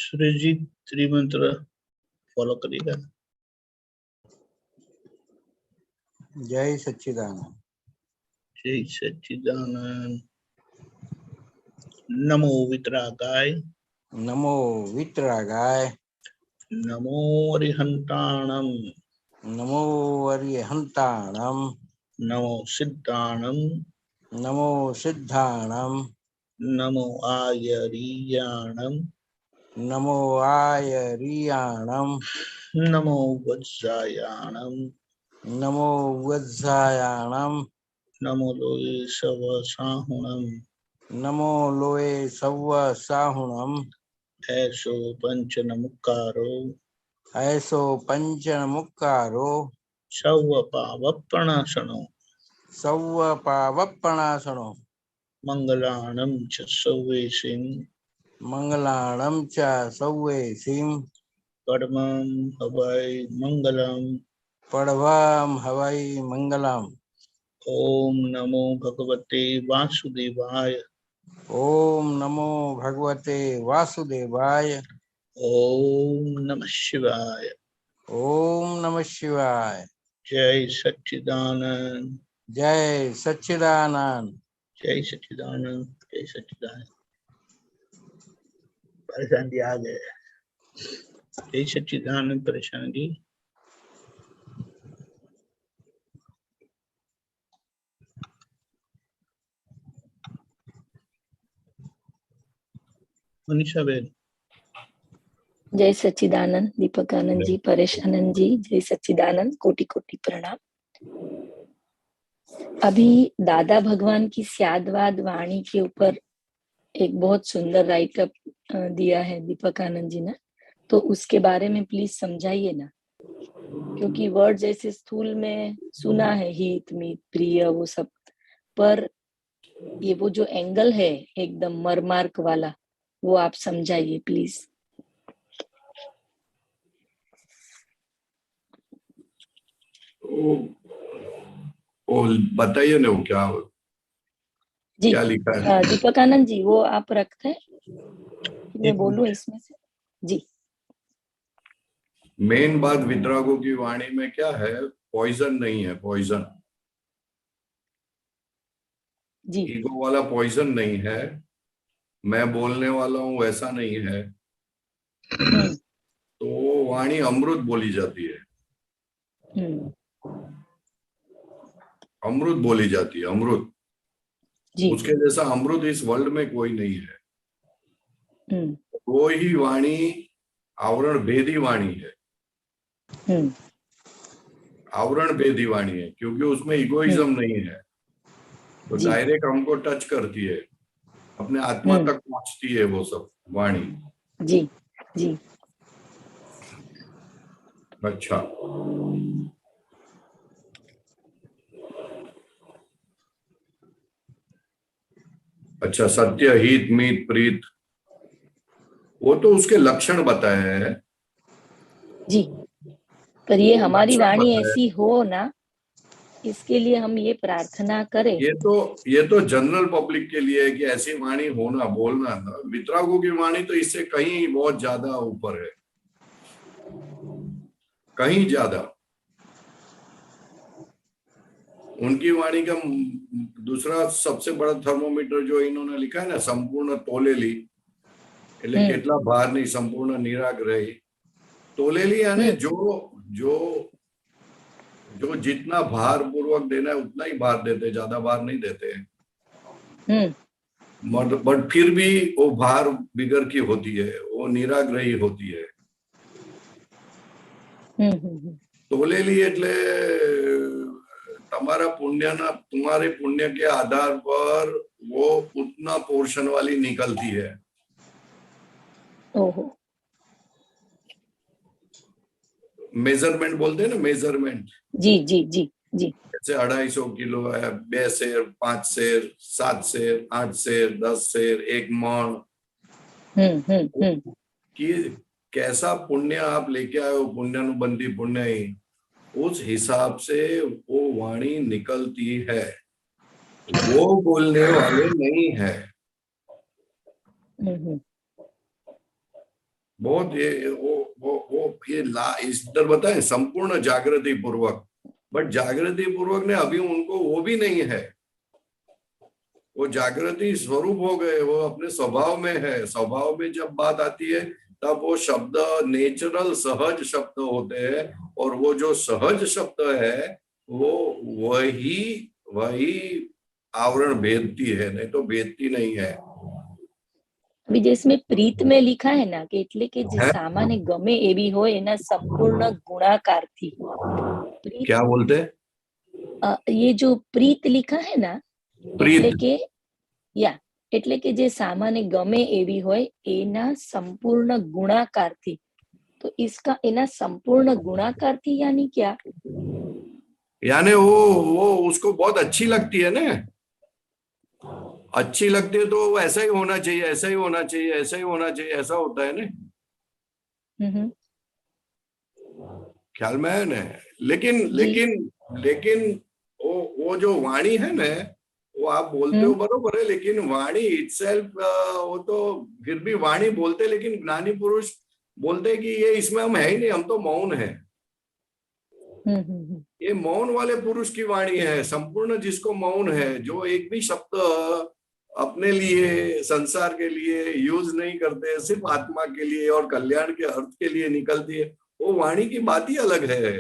Surjit त्रिमंत्र follow करिएगा। जय सच्चिदानंद। जय सच्चिदानंद। नमो वितरागाय। नमो वितरागाय। नमो अरिहंताणम। नमो अरिहंताणम। नमो सिद्धाणम। नमो सिद्धाणम। नमो आयरियाणम। नमो आयरियाणम। नमो वज्रायाणम। नमो वज्रायाणम। नमो लोये सवसाहुणम। नमो लोये सव्व साहुणम। ऐसो पंचनमुक्कारो। ऐसो पंचमुक्कारो। सव्व पावप्पणासनो। सव्व पावप्पणासनो। मंगलाणं च सव्वेसिं। मंगलाणं च सव्वेसिं। परमं हवै मंगलम्। पड़वम हवै मंगलम। ओम नमो भगवते वासुदेवाय। ओम नमो भगवते वासुदेवाय। ओम नमः शिवाय। ओम नमः शिवाय। जय सच्चिदानंद। जय सच्चिदानंद। जय सच्चिदानंद। जय सच्चिदानंद। परेशान जी आ गए। जय सच्चिदानंद। परेशान जी मनीषा बेन। जय सच्चिदानंद। दीपक आनंद जी, परेश आनंद जी, जय सच्चिदानंद। कोटि कोटि प्रणाम। अभी दादा भगवान की स्यादवाद वाणी के ऊपर एक बहुत सुंदर राइटअप दिया है दीपक आनंद जी ने, तो उसके बारे में प्लीज समझाइए ना, क्योंकि वर्ड जैसे स्थूल में सुना है, हित मीत प्रिय वो सब, पर ये वो जो एंगल है एकदम मरमार्क वाला, वो आप समझाइए प्लीज। वो बताइए ना, वो क्या जी क्या लिखा है? दीपक आनंद जी, वो आप रखते हैं, मैं बोलूं इसमें से? जी। मेन बात वितरागों की वाणी में क्या है, पॉइजन नहीं है, पॉइजन। जी। ईगो वाला पॉइजन नहीं है, मैं बोलने वाला हूं वैसा नहीं है। तो वाणी अमृत बोली जाती है। अमृत बोली जाती है, अमृत। उसके जैसा अमृत इस वर्ल्ड में कोई नहीं है। वो ही वाणी आवरण भेदी वाणी है। आवरण भेदी वाणी है क्योंकि उसमें इगोइज्म नहीं है। तो डायरेक्ट हमको टच करती है, अपने आत्मा तक पहुंचती है वो सब वाणी। जी जी। अच्छा, अच्छा, सत्य हित मीत प्रीत, वो तो उसके लक्षण बताए हैं जी। पर ये हमारी वाणी ऐसी हो ना, इसके लिए हम ये प्रार्थना करें। ये तो जनरल पब्लिक के लिए है कि ऐसी वाणी होना, बोलना ना। वितरागों की वाणी तो इससे कहीं बहुत ज्यादा ऊपर है, कहीं ज्यादा। उनकी वाणी का दूसरा सबसे बड़ा थर्मोमीटर जो इन्होंने लिखा है ना, संपूर्ण तोलेली, એટલે કેટલા ભાર नहीं, संपूर्ण निराग्रही। तोलेली यानी जो जितना भार पूर्वक देना है उतना ही भार देते, ज्यादा भार नहीं देते हैं। बट फिर भी वो भार बिगर की होती है, वो निराग्रही होती है। तोलेली એટલે तुम्हारे पुण्य के आधार पर वो उतना पोर्शन वाली निकलती है। ओहो। मेजरमेंट बोलते हैं ना, मेजरमेंट। जी जी जी जी। जैसे 250 किलो है, 2 सेर, 5 सेर, 7 सेर, 8 सेर, 10 सेर, 1 मण। कि कैसा पुण्य आप लेके आए हो, पुण्यानुबंधी पुण्य ही, उस हिसाब से वो वाणी निकलती है। वो बोलने वाले नहीं है। बहुत ये वो ये इधर बताए संपूर्ण जागृति पूर्वक, बट जागृति पूर्वक ने अभी उनको वो भी नहीं है, वो जागृति स्वरूप हो गए, वो अपने स्वभाव में है। स्वभाव में जब बात आती है तब वो शब्द नेचुरल सहज शब्द होते हैं, और वो जो सहज शब्द है वो वही आवरण भेदती है, नहीं तो भेदती नहीं है। अभी जिसमें प्रीत में लिखा है ना कि એટલે કે જે है? સામાન્ય ગમે એવી હોય એના સંપૂર્ણ ગુણાકાર થી પ્રીત, क्या बोलते? ये जो प्रीत लिखा है ना, प्रीत। એટલે કે या એટલે કે જે સામાન્ય ગમે એવી હોય એના સંપૂर्ण ગુણાકાર થી, तो इसका एना संपूर्ण गुणाकार थी यानी क्या? यानी वो उसको बहुत अच्छी लगती है ना, अच्छी लगती है तो ऐसा ही होना चाहिए, ऐसा ही होना चाहिए, ऐसा ही होना चाहिए, ऐसा होता है ना। ख्याल में है ना। लेकिन लेकिन लेकिन वो जो वाणी है ना, वो आप बोलते हो बरोबर है, लेकिन वाणी इटसेल्फ वो तो फिर भी वाणी बोलते, लेकिन ज्ञानी पुरुष बोलते कि ये इसमें हम है ही नहीं, हम तो मौन है। ये मौन वाले पुरुष की वाणी है, संपूर्ण जिसको मौन है, जो एक भी शब्द अपने लिए संसार के लिए यूज नहीं करते, सिर्फ आत्मा के लिए और कल्याण के अर्थ के लिए निकलती है, वो वाणी की बात ही अलग है।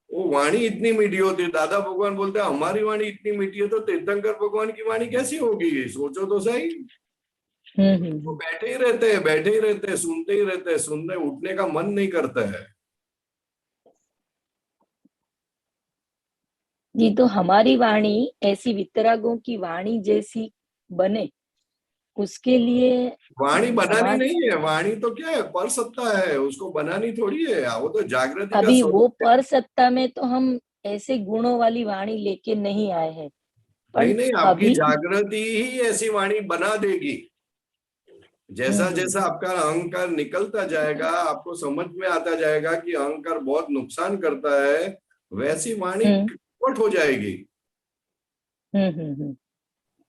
वो वाणी इतनी मीठी होती है, दादा भगवान बोलते हैं हमारी वाणी इतनी मीठी है तो तीर्थंकर भगवान की वाणी कैसी होगी, सोचो तो सही। वो बैठे ही रहते हैं, बैठे ही रहते हैं, सुनते ही रहते हैं, सुनने उठने का मन नहीं करता है। जी, तो हमारी वाणी ऐसी वितरागों की वाणी जैसी बने, उसके लिए वाणी बनानी नहीं है, वाणी तो क्या है, पर सत्ता है, उसको बनानी थोड़ी है, वो तो जागृति का अभी वो स्वरूप है। पर सत्ता में तो हम ऐसे गुणों वाली वाणी लेके नहीं आए हैं, नहीं, आपकी अभी जागृति ही ऐसी वाणी बना देगी। जैसा जैसा आपका अहंकार निकलता जाएगा, आपको समझ में आता जाएगा कि अहंकार बहुत नुकसान करता है, वैसी वाणी कन्वर्ट हो जाएगी।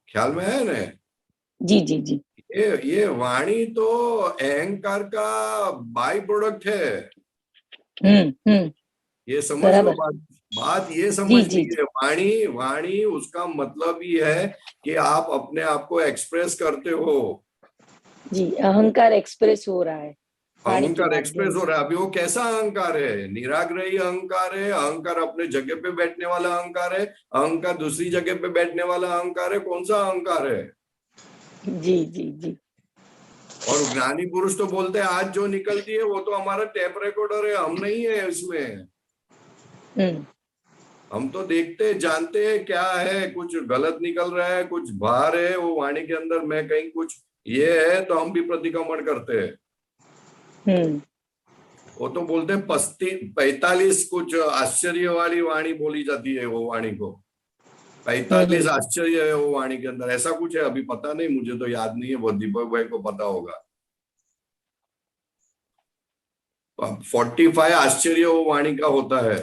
ख्याल में है ना? जी जी जी। ये वाणी तो अहंकार का बाई प्रोडक्ट है। ये समझ लो बात ये समझनी है। वाणी उसका मतलब ही है कि आप अपने आप को एक्सप्रेस करते हो। जी, अहंकार एक्सप्रेस हो रहा है, अहंकार एक्सप्रेस हो रहा है। अभी वो कैसा अहंकार है? निराग्रही अहंकार है, अहंकार अपने जगह पे बैठने वाला अहंकार है, अहंकार दूसरी जगह पे बैठने वाला अहंकार है, कौन सा अहंकार है? जी जी जी। और ज्ञानी पुरुष तो बोलते हैं आज जो निकलती है वो तो हमारा टेप रिकॉर्डर है, हम नहीं है इसमें। हम तो देखते जानते हैं क्या है, कुछ गलत निकल रहा है, कुछ बाहर है वो वाणी के अंदर, मैं कहीं कुछ ये है तो हम भी प्रतिक्रमण करते हैं। वो तो बोलते हैं 45 कुछ आश्चर्य वाली वाणी बोली जाती है, वो वाणी को 45 आश्चर्य है वो वाणी के अंदर, ऐसा कुछ है, अभी पता नहीं, मुझे तो याद नहीं है, वो दीपक भाई को पता होगा। 45 आश्चर्य वो वाणी का होता है,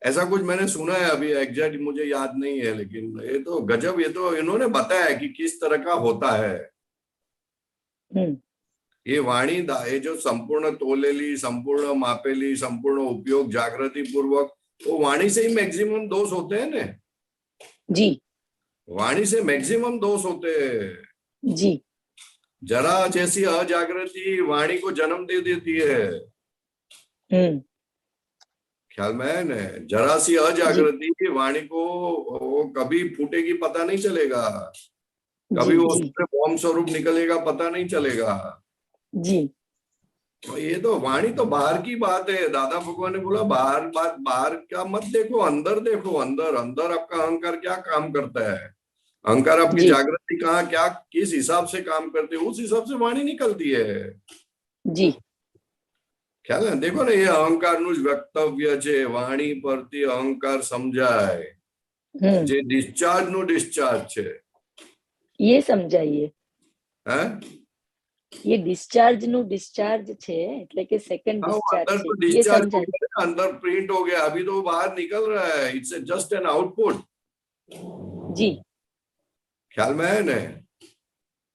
ऐसा कुछ मैंने सुना है, अभी एग्जैक्ट मुझे याद नहीं है, लेकिन ये तो गजब, ये तो इन्होंने बताया कि किस तरह का होता है ये वाणी। ये जो संपूर्ण तोलेली, संपूर्ण मापेली, संपूर्ण उपयोग जागृति पूर्वक, वो वाणी से ही मैक्सिमम दोष होते हैं ना जी। वाणी से मैक्सिमम दोष होते हैं जी। जरा जैसी अजागृति वाणी को जन्म दे देती है। ख्याल में है न? जरा सी अजागृति वाणी को वो कभी फूटेगी पता नहीं चलेगा, कभी वो उसमें बॉम्ब स्वरूप निकलेगा पता नहीं चलेगा जी। तो ये तो वाणी तो बाहर की बात है। दादा भगवान ने बोला बाहर बात, बाहर का मत देखो, अंदर देखो। अंदर अंदर आपका अहंकार क्या काम करता है, अहंकार आपकी जागृति कहाँ क्या किस हिसाब से काम करते है, उस हिसाब से वाणी निकलती है जी। ख्याल है? देखो ना, ये अहंकार નું જ વક્તવ્ય છે, વાણી પરથી અહંકાર સમજાય, જે ડિસ્ચાર્જ નું ડિસ્ચાર્જ છે, ये समझाइए। हैं? ये डिस्चार्ज નું डिस्चार्ज છે એટલે કે સેકન્ડ डिस्चार्ज अंदर तो છે, ये डिस्चार्ज हो समझाइए। गया, अंदर प्रिंट हो गया, अभी तो बाहर निकल रहा है, इट्स जस्ट एन आउटपुट जी। ख्याल में है ना?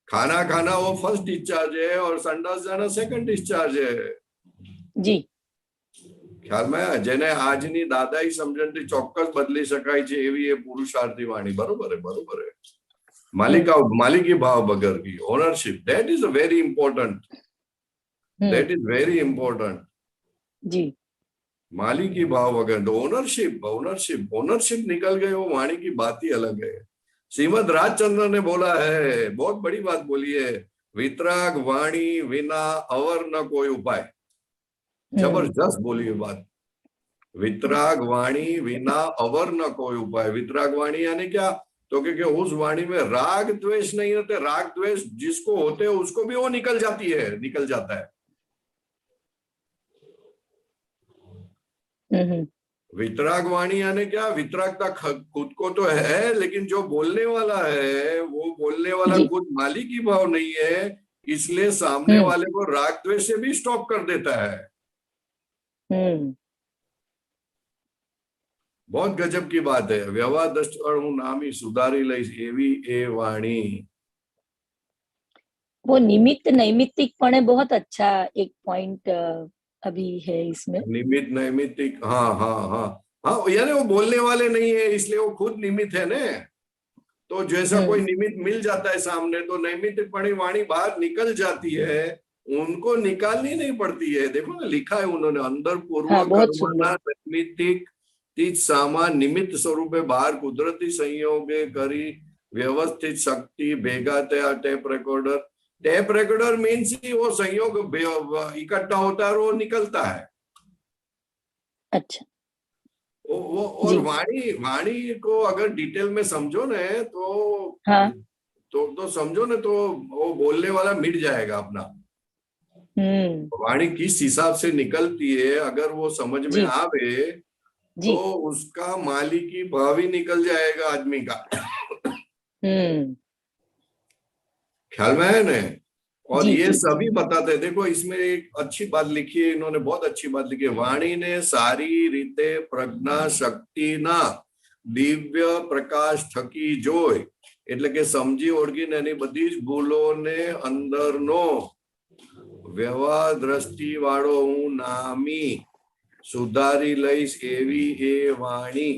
खाना खाना वो फर्स्ट डिस्चार्ज है और संडास जाना सेकंड डिस्चार्ज है। जी ખ્યાલમાં જેને આજની દાદાઈ સમજણથી ચોક્કસ બદલી શકાય છે એવી એ પુરુષાર્થી વાણી. બરોબર હે, બરોબર હે. માલિકી ભાવ વગર की ownership, that is a very important, that is very important. जी मालिकी भाव वगैरह तो ओनरशिप निकल गए, वो वाणी की बात ही अलग है। श्रीमद राजचंद्र ने बोला है, बहुत बड़ी बात बोली है, वितराग वाणी विना अवर न कोई उपाय। जबरदस्त बोली है बात। वितराग वाणी विना अवर न कोई उपाय। वितराग वाणी यानी क्या? तो कि उस वाणी में राग द्वेष नहीं होते। राग द्वेष जिसको होते हैं उसको भी वो निकल जाती है, निकल जाता है। वितराग वाणी यानी क्या? वितरागता खुद को तो है, लेकिन जो बोलने वाला है वो बोलने वाला खुद मालिकी भाव नहीं है, इसलिए सामने वाले को राग द्वेष से भी स्टॉप कर देता है। बहुत गजब की बात है। व्यवहार दृष्टि हूँ नामी सुधारी लईश एवी ए वाणी। वो निमित्त नैमित्तिकपणे बहुत अच्छा एक पॉइंट अभी है इसमें। निमित्त नैमित्तिक, हाँ हाँ हाँ हाँ, यानी वो बोलने वाले नहीं है इसलिए वो खुद निमित्त है ने। तो जैसा कोई निमित्त मिल जाता है सामने तो नैमित्तिकपणे वाणी बाहर निकल जाती है, उनको निकालनी नहीं पड़ती है। देखो ना, लिखा है उन्होंने, अंदर पूर्व कर्मना नैमित्तिक तीज सामा निमित्त स्वरूपे बाहर कुदरती संयोगे करी व्यवस्थित शक्ति भेगा तया tape recorder. Tape recorder means वो संयोग इकट्ठा होता है और वो निकलता है। अच्छा। वो और वाणी को अगर डिटेल में समझो ना तो हाँ। तो समझो ना, तो वो बोलने वाला मिट जाएगा अपना। वाणी किस हिसाब से निकलती है अगर वो समझ में आवे तो उसका मालिकी भाव ही निकल जाएगा आदमी का। ख्याल में है ना? और ये सभी बताते हैं। देखो इसमें एक अच्छी बात लिखी है इन्होंने, बहुत अच्छी बात लिखी है। वाणी ने सारी रीते प्रज्ञा शक्ति ना दिव्य प्रकाश थकी जोय, એટલે કે સમજી ઓળખીને એની બધી જ ભૂલોને અંદરનો વ્યવહાર દ્રષ્ટિ વાળો હું નામી सुधारी लईश एवी ए वाणी।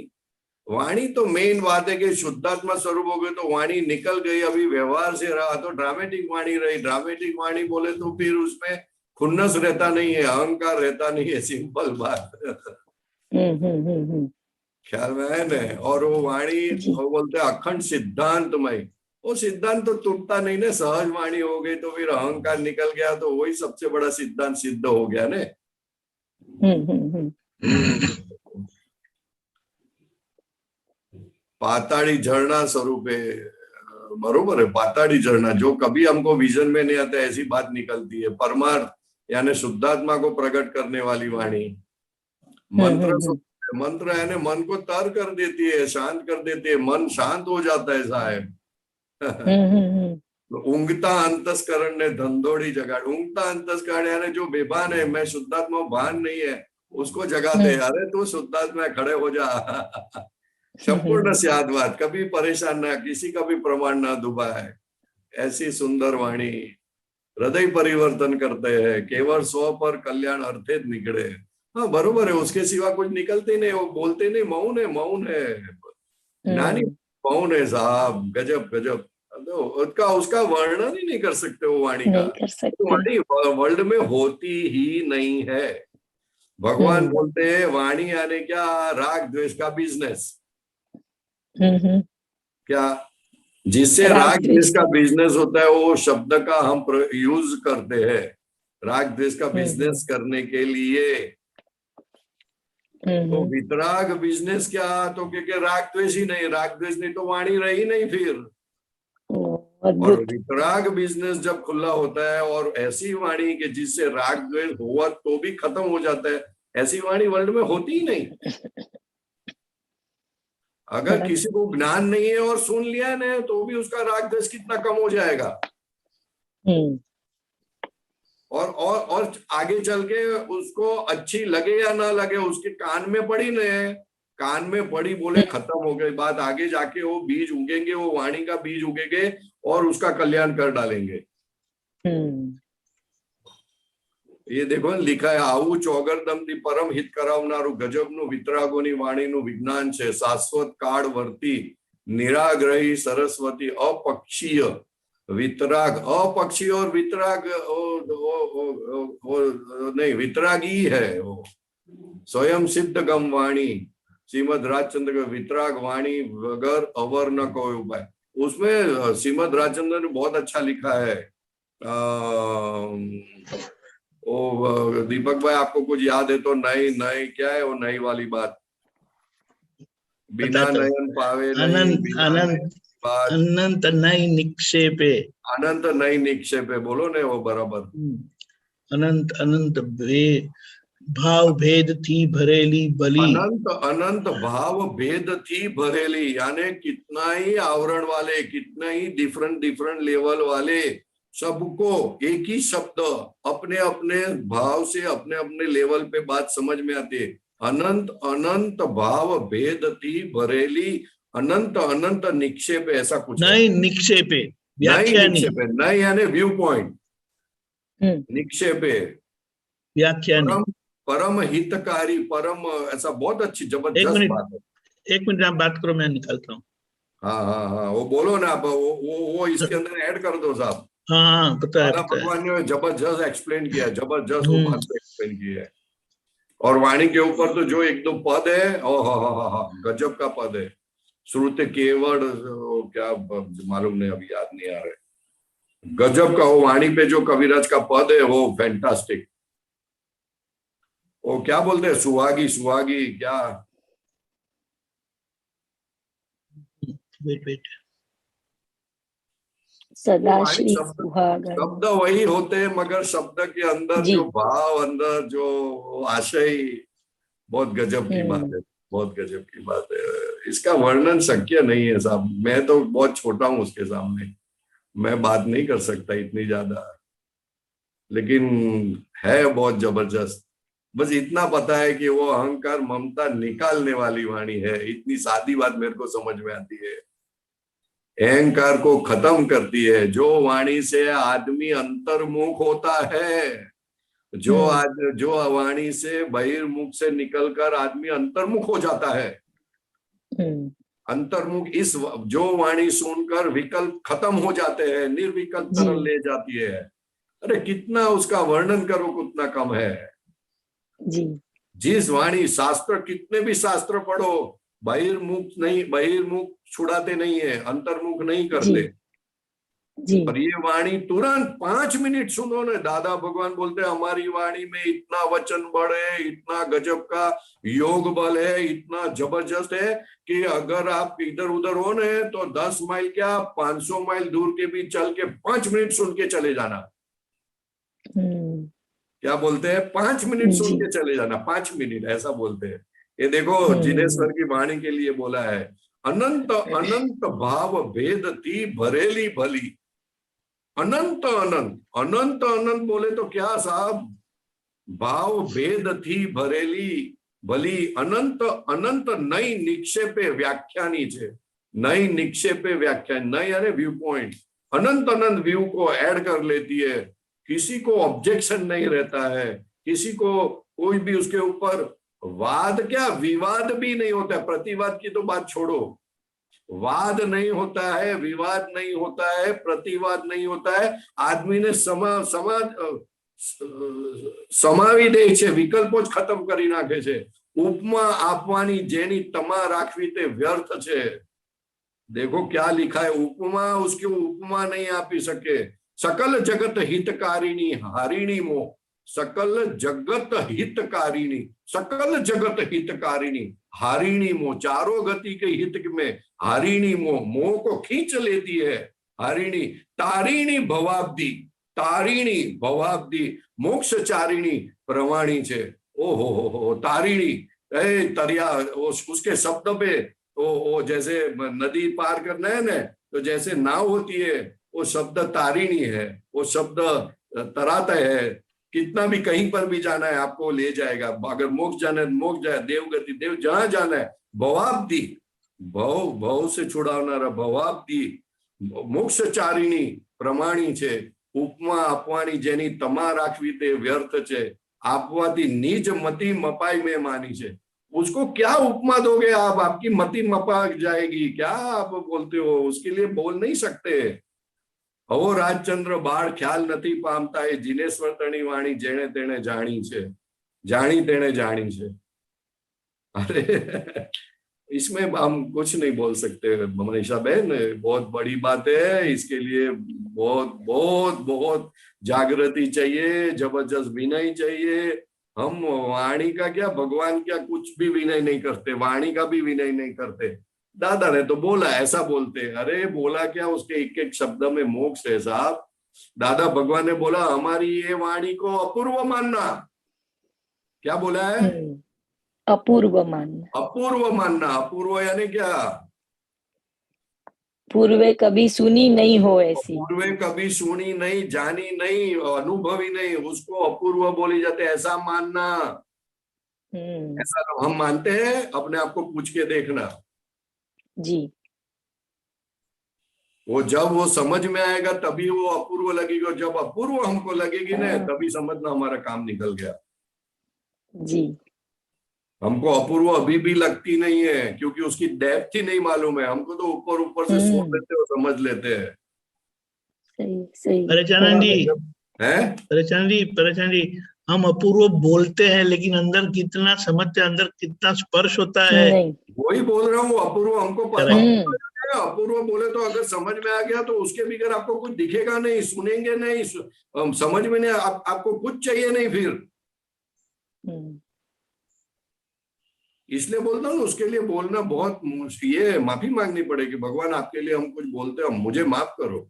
वाणी तो मेन बात है कि शुद्धात्मा स्वरूप हो गए तो वाणी निकल गई, अभी व्यवहार से रहा तो ड्रामेटिक वाणी रही। ड्रामेटिक वाणी बोले तो फिर उसमें खुन्नस रहता नहीं है, अहंकार रहता नहीं है, सिंपल बात। ख्याल में है ना? और वो वाणी वो बोलते हैं अखंड सिद्धांतमय। वो सिद्धांत तो टूटता नहीं ना, सहज वाणी हो गई तो फिर अहंकार निकल गया तो वही सबसे बड़ा सिद्धांत सिद्ध हो गया ना। पाताड़ी झरना स्वरूप है, बरोबर है। पाताड़ी झरना जो कभी हमको विजन में नहीं आता, ऐसी बात निकलती है। परमार्थ यानी शुद्धात्मा को प्रकट करने वाली वाणी। मंत्र यानी मन को तर कर देती है, शांत कर देती है, मन शांत हो जाता है साहब। ऊंघता अंतस्करण ने धंधोड़ी जगाड़। ऊंघता अंतस्करण यानी जो बेभान है, मैं शुद्धात्मा भान नहीं है, उसको जगाते। अरे तू शुद्धात्मा खड़े हो जा। संपूर्ण सियादवाद, कभी परेशान ना, किसी का भी प्रमाण ना दुबाए। ऐसी सुंदर वाणी हृदय परिवर्तन करते हैं, केवल स्व पर कल्याण अर्थित निकले। हाँ बरोबर है, उसके सिवा कुछ निकलते नहीं, वो बोलते नहीं, मौन है, मौन है, नानी मौन है साहब। गजब गजब। तो उसका वर्णन ही नहीं कर सकते वो वाणी का। वाणी वर्ल्ड में होती ही नहीं है। भगवान बोलते हैं वाणी यानी क्या? राग द्वेष का बिजनेस। क्या? जिससे राग द्वेष का बिजनेस होता है वो शब्द का हम यूज करते हैं राग द्वेष का बिजनेस करने के लिए। तो वितराग बिजनेस क्या? तो क्योंकि राग द्वेष ही नहीं, राग द्वेष नहीं तो वाणी रही नहीं फिर। और वितराग बिजनेस जब खुला होता है और ऐसी वाणी के जिससे राग द्वेष हुआ तो भी खत्म हो जाता है, ऐसी वाणी वर्ल्ड में होती ही नहीं। अगर किसी को ज्ञान नहीं है और सुन लिया ना तो भी उसका राग द्वेष कितना कम हो जाएगा। और आगे चल के उसको अच्छी लगे या ना लगे, उसके कान में पड़ी न, कान में पड़ी बोले खत्म हो गई बात, आगे जाके वो बीज उगेंगे, वो वाणी का बीज उगेंगे और उसका कल्याण कर डालेंगे। ये देखो लिखा है, आવું ચોગરદમની પરમ હિત કરાવનારું ગજબનું વિતરાગોની વાણીનું વિજ્ઞાન છે, શાશ્વત કાળ વર્તી નિરાગ્રહી સરસ્વતી अपक्षीय वितराग। अपक्षीय और वितराग नहीं, वितरागी है वो, स्वयं सिद्ध गम वाणी श्रीमद राजचंद्र का वितराग वाणी वगर अवर न कोई उपाय। उसमें श्रीमद राजचंद्र ने बहुत अच्छा लिखा है। ओ दीपक भाई आपको कुछ याद है तो? नई नई क्या है वो नई वाली बात? बिना नयन पावे अनंत नहीं, अनंत अनंत नई निक्षेपे, अनंत नई निक्षेपे, बोलो ने वो बराबर। अनंत अनंत भाव भेद थी भरेली बली। अनंत अनंत भाव भेद थी भरेली, यानी कितना ही आवरण वाले, कितना ही डिफरेंट डिफरेंट लेवल वाले, सबको एक ही शब्द अपने अपने भाव से अपने अपने लेवल पे बात समझ में आती है। अनंत अनंत भाव भेद थी भरेली, अनंत अनंत निक्षेप, ऐसा कुछ नई निक्षेपे, व्याख्या नहीं, नई यानी व्यू पॉइंट, निक्षेपे व्याख्या नहीं। परम हितकारी, परम, ऐसा बहुत अच्छी जबरदस्त बात है। एक मिनट आप बात करो, मैं निकालता हूँ। हाँ हाँ हाँ, वो बोलो ना, वो इसके अंदर ऐड कर दो साहब। हाँ पता है, भगवान ने जबरदस्त एक्सप्लेन किया है, जबरदस्त वो बात को एक्सप्लेन किया है। और वाणी के ऊपर तो जो एक दो पद है, ओह गजब का पद है। श्रुत केवल क्या मालूम नहीं, अभी याद नहीं आ रहा है। गजब का वो वाणी पे जो कविराज का पद है वो फैंटास्टिक। वो क्या बोलते हैं, सुहागी सुहागी क्या, वेट सदाश्री शब्द वही होते हैं, मगर शब्द के अंदर जो भाव, अंदर जो आशय, बहुत गजब की बात है, बहुत गजब की बात है। इसका वर्णन शक्य नहीं है साहब, मैं तो बहुत छोटा हूं उसके सामने, मैं बात नहीं कर सकता इतनी ज्यादा, लेकिन है बहुत जबरदस्त। बस इतना पता है कि वो अहंकार ममता निकालने वाली वाणी है, इतनी सादी बात मेरे को समझ में आती है। अहंकार को खत्म करती है जो वाणी से आदमी अंतर्मुख होता है, जो वाणी से बहिर्मुख से निकलकर आदमी अंतर्मुख हो जाता है। अंतर्मुख इस जो वाणी सुनकर विकल्प खत्म हो जाते हैं, निर्विकल्प तरह ले जाती है। अरे कितना उसका वर्णन करो उतना कम है जी। जिस वाणी, शास्त्र कितने भी शास्त्र पढ़ो, बहिर्मुख छुड़ाते नहीं है, अंतर्मुख नहीं करते जी। पर ये वाणी तुरंत 5 मिनट सुनो ना, दादा भगवान बोलते हैं हमारी वाणी में इतना वचन बल है, इतना गजब का योग बल है, इतना जबरदस्त है कि अगर आप इधर उधर हो ना तो 10 माइल क्या 500 माइल दूर के भी चल के 5 मिनट सुन के चले जाना। क्या बोलते हैं, 5 मिनट सुन के चले जाना, 5 मिनट ऐसा बोलते हैं। ये देखो जिनेश्वर की वाणी के लिए बोला है, अनंत अनंत भाव भेद थी भरेली भली। अनंत अनंत, अनंत अनंत बोले तो क्या साहब, भाव भेद थी भरेली भली, अनंत अनंत नई निक्षेपे व्याख्यानी छे। नई निक्षेपे व्याख्यान, नई यानी व्यू पॉइंट, अनंत अनंत व्यू को ऐड कर लेती है। किसी को ऑब्जेक्शन नहीं रहता है, किसी को कोई भी उसके ऊपर वाद क्या विवाद भी नहीं होता है। प्रतिवाद की तो बात छोड़ो, वाद नहीं होता है, विवाद नहीं होता है, प्रतिवाद नहीं होता है। आदमी ने સમાવી દે છે, વિકલ્પો જ ખતમ કરી નાખે છે। ઉપમા આપવાની જેની તમા રાખવી તે વ્યર્થ છે। देखो क्या लिखा है, उपमा, उसकी उपमा नहीं आपी सके। सकल जगत हितकारिणी हारिणी मोह, सकल जगत हितकारिणी, सकल जगत हितकारिणी हारिणी मोह, चारों गति के हित में हारिणी मोह, मोह को खींच लेती है हारिणी। तारिणी भवाब्दी, तारिणी भवाब्दी, मोक्ष चारिणी प्रवाणी छे। ओहो हो तारिणी, तरिया, उसके शब्द पे वो जैसे नदी पार करना है ना, तो जैसे नाव होती है, वो शब्द तारिणी है, वो शब्द तराता है। कितना भी कहीं पर भी जाना है आपको ले जाएगा। अगर मोक्ष जाना है मोक्ष जाए, देवगति देव जहां जाना है। भवाब्दी भव भव से छुड़ावनारा भवाब्दी મોક્ષચારિણી પ્રમાણી છે। ઉપમા આપવાની જેની તમા રાખવી તે વ્યર્થ છે। આપવાથી નીજ મતિ મપાઈ में मानी છે। उसको क्या उपमा दोगे आप? आपकी मति मपा जाएगी। क्या आप बोलते हो? उसके लिए बोल नहीं सकते। હવો રાજચંદ્ર બાળ ખ્યાલ નથી પામતા એ જીનેશ્વર વાણી જેણે તેણે જાણી છે, જાણી તેણે જાણી છે। अरे इसमें हम कुछ नहीं बोल सकते मनीषा बहन, बहुत बड़ी बात है। इसके लिए बहुत बहुत बहुत जागृति चाहिए, जबरदस्त विनय चाहिए। हम वाणी का क्या, भगवान क्या कुछ भी विनय नहीं करते, वाणी का भी विनय नहीं करते। दादा ने तो बोला ऐसा बोलते, अरे बोला क्या, उसके एक एक शब्द में मोक्ष है साहब। दादा भगवान ने बोला हमारी ये वाणी को अपूर्व मानना। क्या बोला है? अपूर्व मानना। अपूर्व मानना। अपूर्व यानी क्या? पूर्वे कभी सुनी नहीं हो ऐसी। पूर्वे कभी सुनी नहीं, जानी नहीं, अनुभवी नहीं, उसको अपूर्व बोली जाते। ऐसा मानना, ऐसा तो हम मानते हैं। अपने आप को पूछ के देखना जी। वो जब वो समझ में आएगा तभी वो अपूर्व लगेगी। जब अपूर्व हमको लगेगी ना तभी समझना हमारा काम निकल गया। जी। हमको अपूर्व अभी भी लगती नहीं है क्योंकि उसकी डेप्थ ही नहीं मालूम है। हमको तो ऊपर ऊपर से सोच लेते हो, समझ लेते हैं। सही सही। परेशानंद जी है परेशान जी, हम अपूर्व बोलते हैं लेकिन अंदर कितना समझते हैं, अंदर कितना स्पर्श होता है। वही बोल रहा हूँ, अपूर्व हमको पता है। अपूर्व बोले तो अगर समझ में आ गया तो उसके बगैर आपको कुछ दिखेगा नहीं, सुनेंगे नहीं, समझ में नहीं, आपको कुछ चाहिए नहीं फिर। इसलिए बोलता हूँ उसके लिए बोलना बहुत ये माफी मांगनी पड़ेगी। भगवान आपके लिए हम कुछ बोलते हैं, मुझे माफ करो,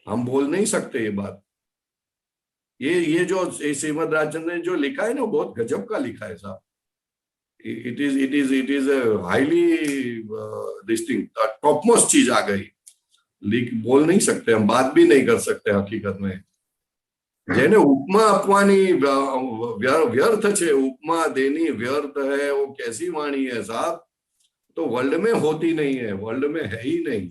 हम बोल नहीं सकते ये बात। ये जो श्रीमद राजचंद्र ने जो लिखा है ना बहुत गजब का लिखा है साहब। It is highly this thing, topmost चीज आ गई। बोल नहीं सकते हम, बात भी नहीं कर सकते हकीकत में। જેને ઉપમા આપવાની વ્યર્થ છે, ઉપમા દેની व्यर्थ है, वो कैसी वाणी है साहब? तो वर्ल्ड में होती नहीं है, वर्ल्ड में है ही नहीं।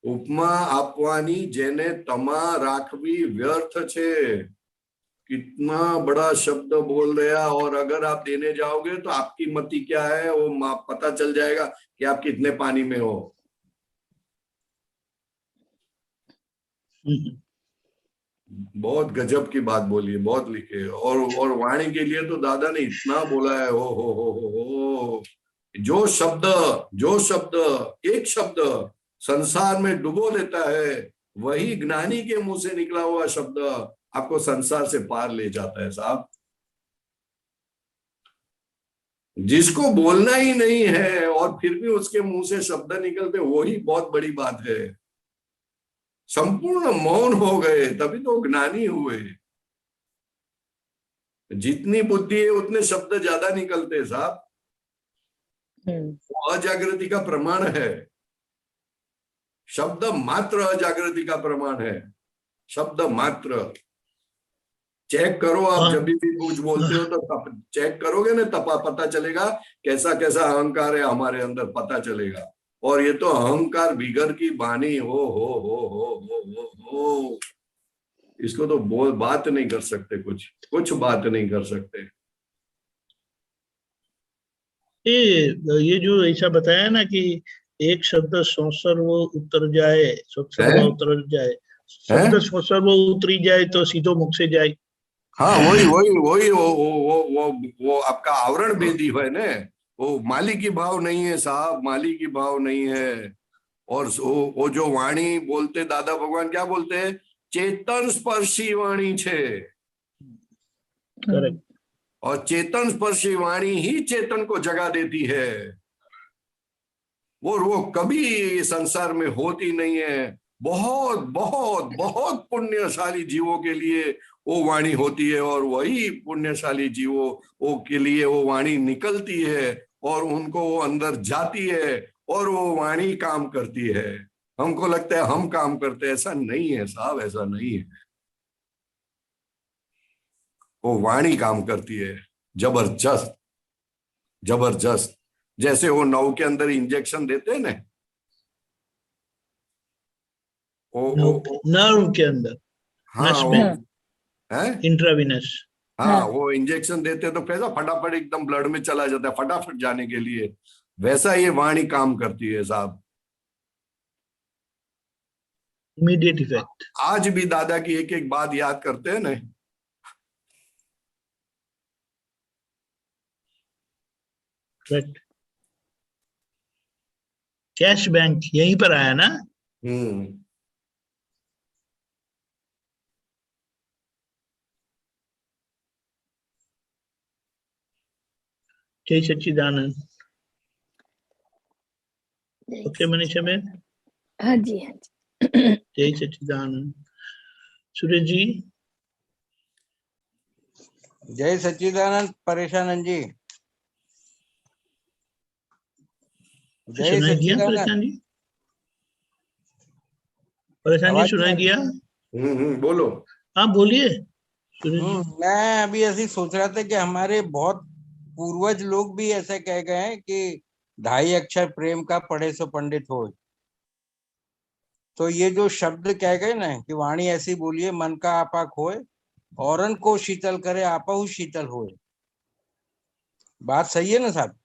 उपमा આપવાની જેને तमा राखवी व्यर्थ છે। कितना बड़ा शब्द बोल रहा। और अगर आप देने जाओगे तो आपकी मति क्या है वो पता चल जाएगा कि आप कितने पानी में हो। बहुत गजब की बात बोली है, बहुत लिखे। और वाणी के लिए तो दादा ने इतना बोला है। हो जो शब्द एक शब्द संसार में डुबो देता है, वही ज्ञानी के मुंह से निकला हुआ शब्द आपको संसार से पार ले जाता है साहब। जिसको बोलना ही नहीं है और फिर भी उसके मुंह से शब्द निकलते, वही बहुत बड़ी बात है। संपूर्ण मौन हो गए तभी तो ज्ञानी हुए। जितनी बुद्धि है उतने शब्द ज्यादा निकलते साहब। वो अजागृति का प्रमाण है। शब्द मात्र अजागृति का प्रमाण है। शब्द मात्र। चेक करो आप, जब भी कुछ बोलते हो तो चेक करोगे ना तब पता चलेगा कैसा कैसा अहंकार है हमारे अंदर, पता चलेगा। और ये तो अहंकार बिगर की बानी हो। इसको तो बात नहीं कर सकते, कुछ बात नहीं कर सकते। ये जो ऐसा बताया ना कि एक शब्द संसर्ग उतर जाए, संसर्ग उतर जाए, शब्द संसर्ग उतरी जाए तो सीधो मोक्ष जाए। हाँ वही वो आपका आवरण भेदी है ना। वो माली की भाव नहीं है साहब, माली की भाव नहीं है। और वो जो वाणी बोलते दादा भगवान क्या बोलते हैं? चेतन स्पर्शी वाणी छे। और चेतन स्पर्शी वाणी ही चेतन को जगा देती है। वो कभी संसार में होती नहीं है। बहुत बहुत बहुत पुण्यशाली जीवों के लिए वो वाणी होती है। और वही पुण्यशाली जीवों के लिए वो वाणी निकलती है और उनको वो अंदर जाती है और वो वाणी काम करती है। हमको लगता है हम काम करते हैं, ऐसा नहीं है साहब, ऐसा नहीं है। वो वाणी काम करती है, जबरदस्त जबरदस्त। जैसे वो नव के अंदर इंजेक्शन देते हैं ना, नर्व के अंदर, हाँ नस वो में, है, इंट्राविनस। हाँ वो इंजेक्शन देते हैं तो कैसा फटाफट एकदम ब्लड में चला जाता है फटाफट जाने के लिए, वैसा ये वाणी काम करती है साहब। Immediate effect. आज भी दादा की एक एक बात याद करते हैं ना। करेक्ट। कैश बैंक यहीं पर आया ना? जय सच्चिदानंद। Okay Manisha ma'am. हाँ जी, हाँ जी। जय सच्चिदानंद। सूरज जी। जय सच्चिदानंद परेशानंद जी। जय सुनाई दिया सच्चिदानंद। परेशान जी? परेशान जी आवाज सुनाई नहीं आ रही? दिया? बोलो। हाँ बोलिए सूरज जी। मैं अभी ऐसे ही सोच रहा था कि हमारे बहुत पूर्वज लोग भी ऐसे कह गए हैं कि 2.5 अक्षर प्रेम का पढ़े सो पंडित हो। तो ये जो शब्द कह गए ना कि वाणी ऐसी बोलिए मन का आपा खोए, औरन को शीतल करे आपहु शीतल होए, बात सही है ना साहब?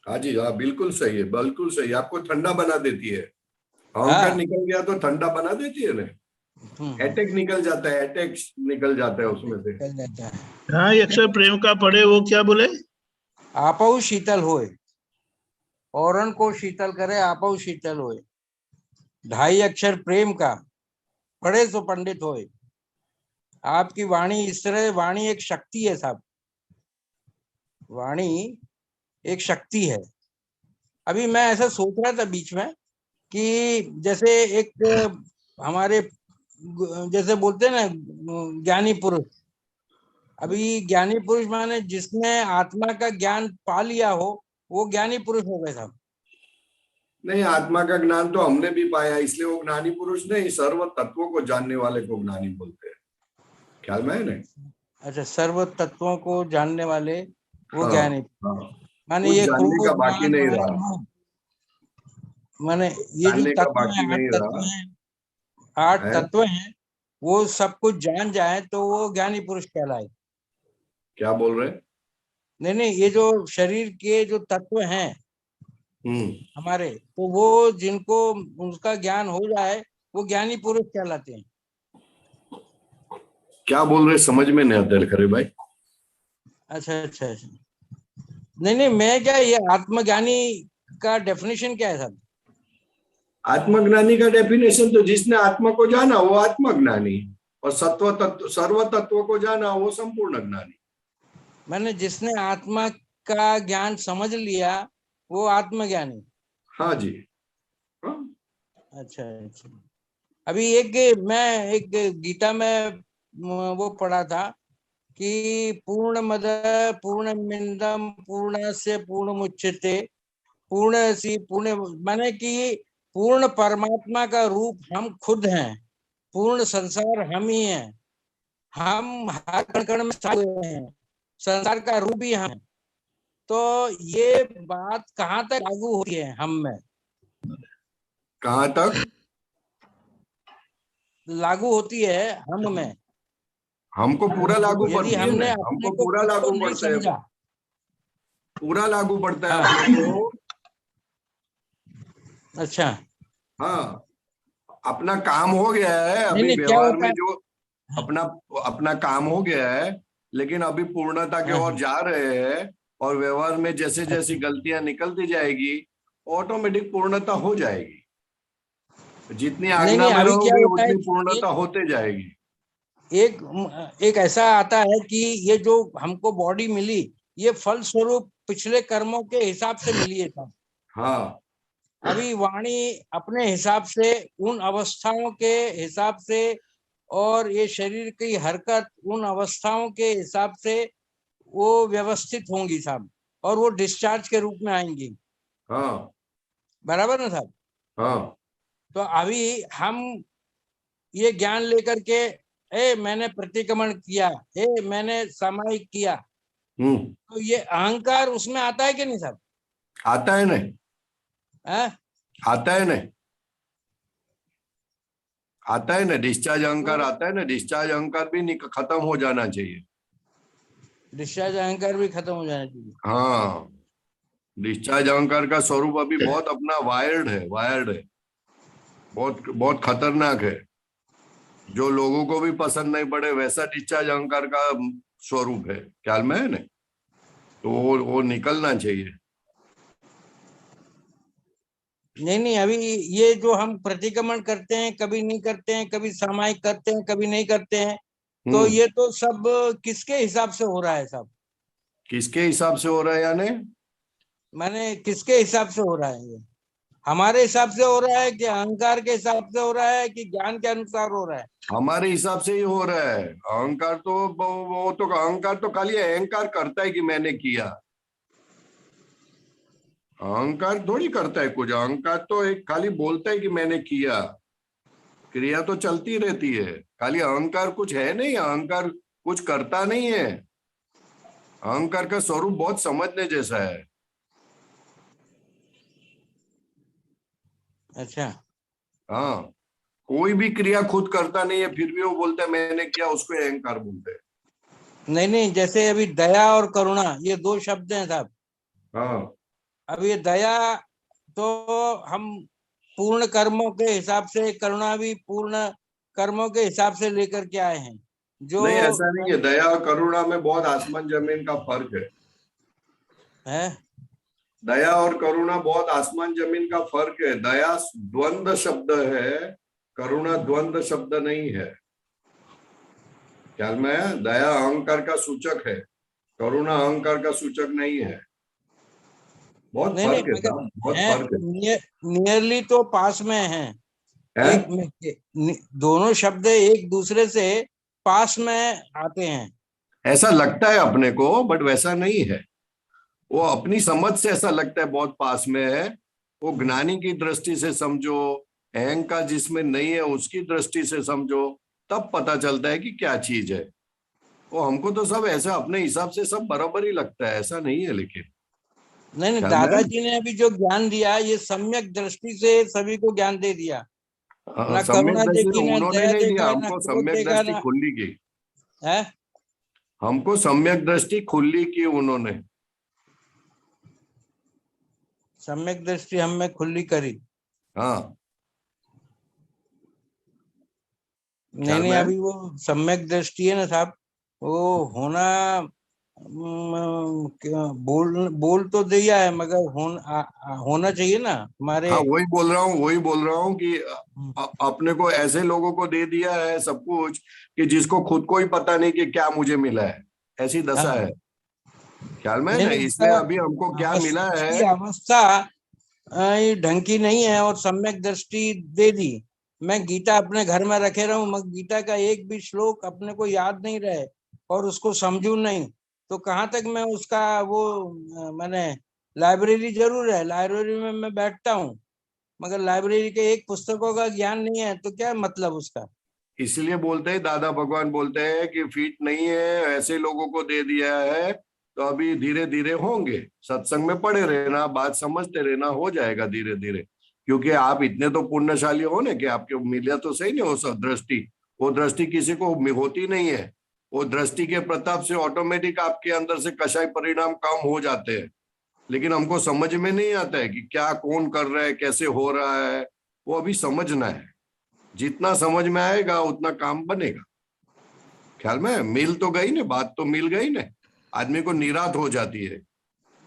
हाँ जी, हाँ बिल्कुल सही है, बिल्कुल सही। आपको ठंडा बना देती है, अहंकार हाँ। निकल गया तो ठंडा बना देती है ना, अटैक निकल जाता है, अटैक निकल जाता है उसमें से। निकल जाता है। हाँ ये अक्षर प्रेम का पढ़े, वो क्या बोले? आपहु शीतल होए, औरन को शीतल करे आपहु शीतल होए, 2.5 अक्षर प्रेम का पढ़े सो पंडित होए। आपकी वाणी इस तरह, वाणी एक शक्ति है साहब, वाणी एक शक्ति है। अभी मैं ऐसा सोच रहा था बीच में कि जैसे एक हमारे जैसे बोलते हैं ना ज्ञानी पुरुष, अभी ज्ञानी पुरुष माने जिसने आत्मा का ज्ञान पा लिया हो वो ज्ञानी पुरुष हो गए साहब। नहीं, आत्मा का ज्ञान तो हमने भी पाया, इसलिए वो ज्ञानी पुरुष नहीं, सर्व तत्वों को जानने वाले को ज्ञानी बोलते हैं, ख्याल में है ना? अच्छा, सर्व तत्वों को जानने वाले वो हाँ, ज्ञानी। हाँ। माने कुछ ये जानने का क्रोध बाकी मान नहीं माया रहा, मोह, माने ये जो जानने का तत्व बाकी है, 8 नहीं तत्व रहा हैं, 8 है। तत्व हैं, वो सब कुछ जान जाए तो वो ज्ञानी पुरुष कहलाए। क्या बोल रहे हैं? नहीं, ये जो शरीर के जो तत्व हैं हमारे, तो वो जिनको उसका ज्ञान हो जाए वो ज्ञानी पुरुष कहलाते हैं। क्या बोल रहे, समझ में नहीं आता खरे भाई। अच्छा अच्छा अच्छा। नहीं, मैं क्या, ये आत्मज्ञानी का डेफिनेशन क्या है साहब? आत्मज्ञानी का डेफिनेशन तो जिसने आत्मा को जाना वो आत्मज्ञानी, और सत्व तत्व सर्व तत्व को जाना वो संपूर्ण ज्ञानी। मैंने जिसने आत्मा का ज्ञान समझ लिया वो आत्मज्ञानी। हाँ जी, हाँ। अच्छा अच्छा। अभी मैं एक गीता में वो पढ़ा था कि पूर्णमद पूर्णमिदं पूर्णस्य पूर्णमुच्यते, पूर्ण माने कि पूर्ण परमात्मा का रूप हम खुद हैं, पूर्ण संसार हम ही हैं, हम हर कण कण में समाये हुए हैं, संसार का रूप ही हम। तो ये बात कहाँ तक लागू होती है हम में? कहाँ तक लागू होती है हम में? हमको पूरा लागू यदि पड़ती है हमने ना, अपने हमको को पूरा खुद को लागू नहीं पड़ता है, समझा। पूरा लागू पड़ता है हाँ। अपने को। अच्छा। हाँ, अपना काम हो गया है अभी नहीं, क्या व्यवहार होता में, है? जो अपना अपना काम हो गया है, लेकिन अभी पूर्णता की ओर जा रहे हैं, और व्यवहार में जैसे जैसी गलतियां निकलती जाएगी ऑटोमेटिक पूर्णता हो जाएगी। जितनी आज्ञा नहीं, में अभी क्या रहोगे होता है उतनी कि पूर्णता होते जाएगी। एक ऐसा आता है कि ये जो हमको बॉडी मिली ये फल स्वरूप पिछले कर्मों के हिसाब से मिली है साहब। हाँ, अभी वाणी अपने हिसाब से, उन अवस्थाओं के हिसाब से, और ये शरीर की हरकत उन अवस्थाओं के हिसाब से वो व्यवस्थित होंगी साहब, और वो डिस्चार्ज के रूप में आएंगी। हाँ, बराबर ना साहब? हाँ। तो अभी हम ये ज्ञान लेकर के मैंने प्रतिक्रमण किया, मैंने सामायिक किया, हम्म, तो ये अहंकार उसमें आता है कि नहीं साहब? आता है नहीं, है? आता है नहीं, आता है ना, डिस्चार्ज अहंकार तो आता है ना, डिस्चार्ज अहंकार भी खत्म हो जाना चाहिए। डिस्चार्ज अहंकार भी खत्म हो जाना चाहिए। हाँ, डिस्चार्ज अहंकार का स्वरूप अभी बहुत अपना वायर्ड है, वायर्ड है, बहुत बहुत खतरनाक है। जो लोगों को भी पसंद नहीं पड़े वैसा डिस्चार्ज अहंकार का स्वरूप है, ख्याल में है ना? तो वो निकलना चाहिए। नहीं, अभी ये जो हम प्रतिक्रमण करते हैं, कभी नहीं करते हैं, कभी सामायिक करते हैं, कभी नहीं करते हैं, तो ये तो सब किसके हिसाब से हो रहा है साहब? किसके हिसाब से हो रहा है यानी? माने किसके हिसाब से हो रहा है ये? हमारे हिसाब से हो रहा है कि अहंकार के हिसाब से हो रहा है कि ज्ञान के अनुसार हो रहा है? हमारे हिसाब से ही हो रहा है। अहंकार तो वो तो अहंकार तो खाली अहंकार करता है कि मैंने किया। अहंकार थोड़ी करता है कुछ, अहंकार तो एक खाली बोलता है कि मैंने किया, क्रिया तो चलती रहती है। खाली अहंकार कुछ है नहीं, अहंकार कुछ करता नहीं है। अहंकार का स्वरूप बहुत समझने जैसा है। अच्छा, हाँ, कोई भी क्रिया खुद करता नहीं है फिर भी वो बोलता है मैंने किया, उसको अहंकार बोलते हैं। नहीं, जैसे अभी दया और करुणा ये दो शब्द हैं साहब। हाँ, अब ये दया तो हम पूर्ण कर्मों के हिसाब से, करुणा भी पूर्ण कर्मों के हिसाब से लेकर के आए हैं। जो नहीं ऐसा नहीं है, दया और करुणा में बहुत आसमान जमीन का फर्क है। दया और करुणा बहुत आसमान जमीन का फर्क है। दया द्वंद्व शब्द है, करुणा द्वंद्व शब्द नहीं है, ख्याल में है? दया अहंकार का सूचक है, करुणा अहंकार का सूचक नहीं है। बहुत नहीं, फर्क है मगर साहब, बहुत है, फर्क है। नियरली तो पास में है। हैं? दोनों शब्द एक दूसरे से पास में आते हैं। ऐसा लगता है अपने को, बट वैसा नहीं है। वो अपनी समझ से ऐसा लगता है बहुत पास में है। वो ज्ञानी की दृष्टि से समझो, अहंकार जिसमें नहीं है उसकी दृष्टि से समझो, तब पता चलता है कि क्या चीज है। वो हमको तो सब ऐसा अपने हिसाब से सब बराबर ही लगता है, ऐसा नहीं है। लेकिन नहीं, ख्याल में है? दादाजी ने अभी जो ज्ञान दिया ये सम्यक दृष्टि से सभी को ज्ञान दे दिया। ना सम्यक करुणा दृष्टि देखी, ना उन्होंने दया नहीं दिया देखा, ना हमको, क्रोध सम्यक देखा, दृष्टि ना खुली की। है। हमको सम्यक दृष्टि खुली की उन्होंने। सम्यक दृष्टि हमें खुली करी। हाँ, ख्याल नहीं, में है? अभी वो सम्यक दृष्टि है ना साहब, वो होना बोल तो दिया है, मगर होना चाहिए ना हमारे। हाँ, वही बोल रहा हूँ, वही बोल रहा हूँ कि अपने को ऐसे लोगों को दे दिया है सब कुछ कि जिसको खुद को ही पता नहीं कि क्या मुझे मिला है, ऐसी दशा हाँ, है। ख्याल में है नहीं, ना? इसलिए अभी हमको क्या मिला उसकी है। अवस्था ये ढंग की नहीं है और सम्यक दृष्टि दे दी। मैं गीता अपने घर में रखे रहूं मगर गीता का एक भी श्लोक अपने को याद नहीं रहे और उसको समझू नहीं, तो कहाँ तक मैं उसका वो मैंने लाइब्रेरी जरूर है, लाइब्रेरी में मैं बैठता हूँ, मगर लाइब्रेरी के एक पुस्तकों का ज्ञान नहीं है तो क्या मतलब उसका? इसलिए बोलते हैं, दादा भगवान बोलते हैं कि फिट नहीं है, ऐसे लोगों को दे दिया है। तो अभी धीरे धीरे होंगे, सत्संग में पड़े रहना, बात समझते रहना, हो जाएगा धीरे धीरे। क्योंकि आप इतने तो पुण्यशाली हो ना कि आपके मिला तो सही नहीं हो सब दृष्टि। वो दृष्टि किसी को होती नहीं है। वो दृष्टि के प्रताप से ऑटोमेटिक आपके अंदर से कषाय परिणाम कम हो जाते हैं। लेकिन हमको समझ में नहीं आता है कि क्या कौन कर रहा है, कैसे हो रहा है। वो अभी समझना है। जितना समझ में आएगा उतना काम बनेगा। ख्याल में मिल तो गई ना, बात तो मिल गई ना। आदमी को निरात हो जाती है।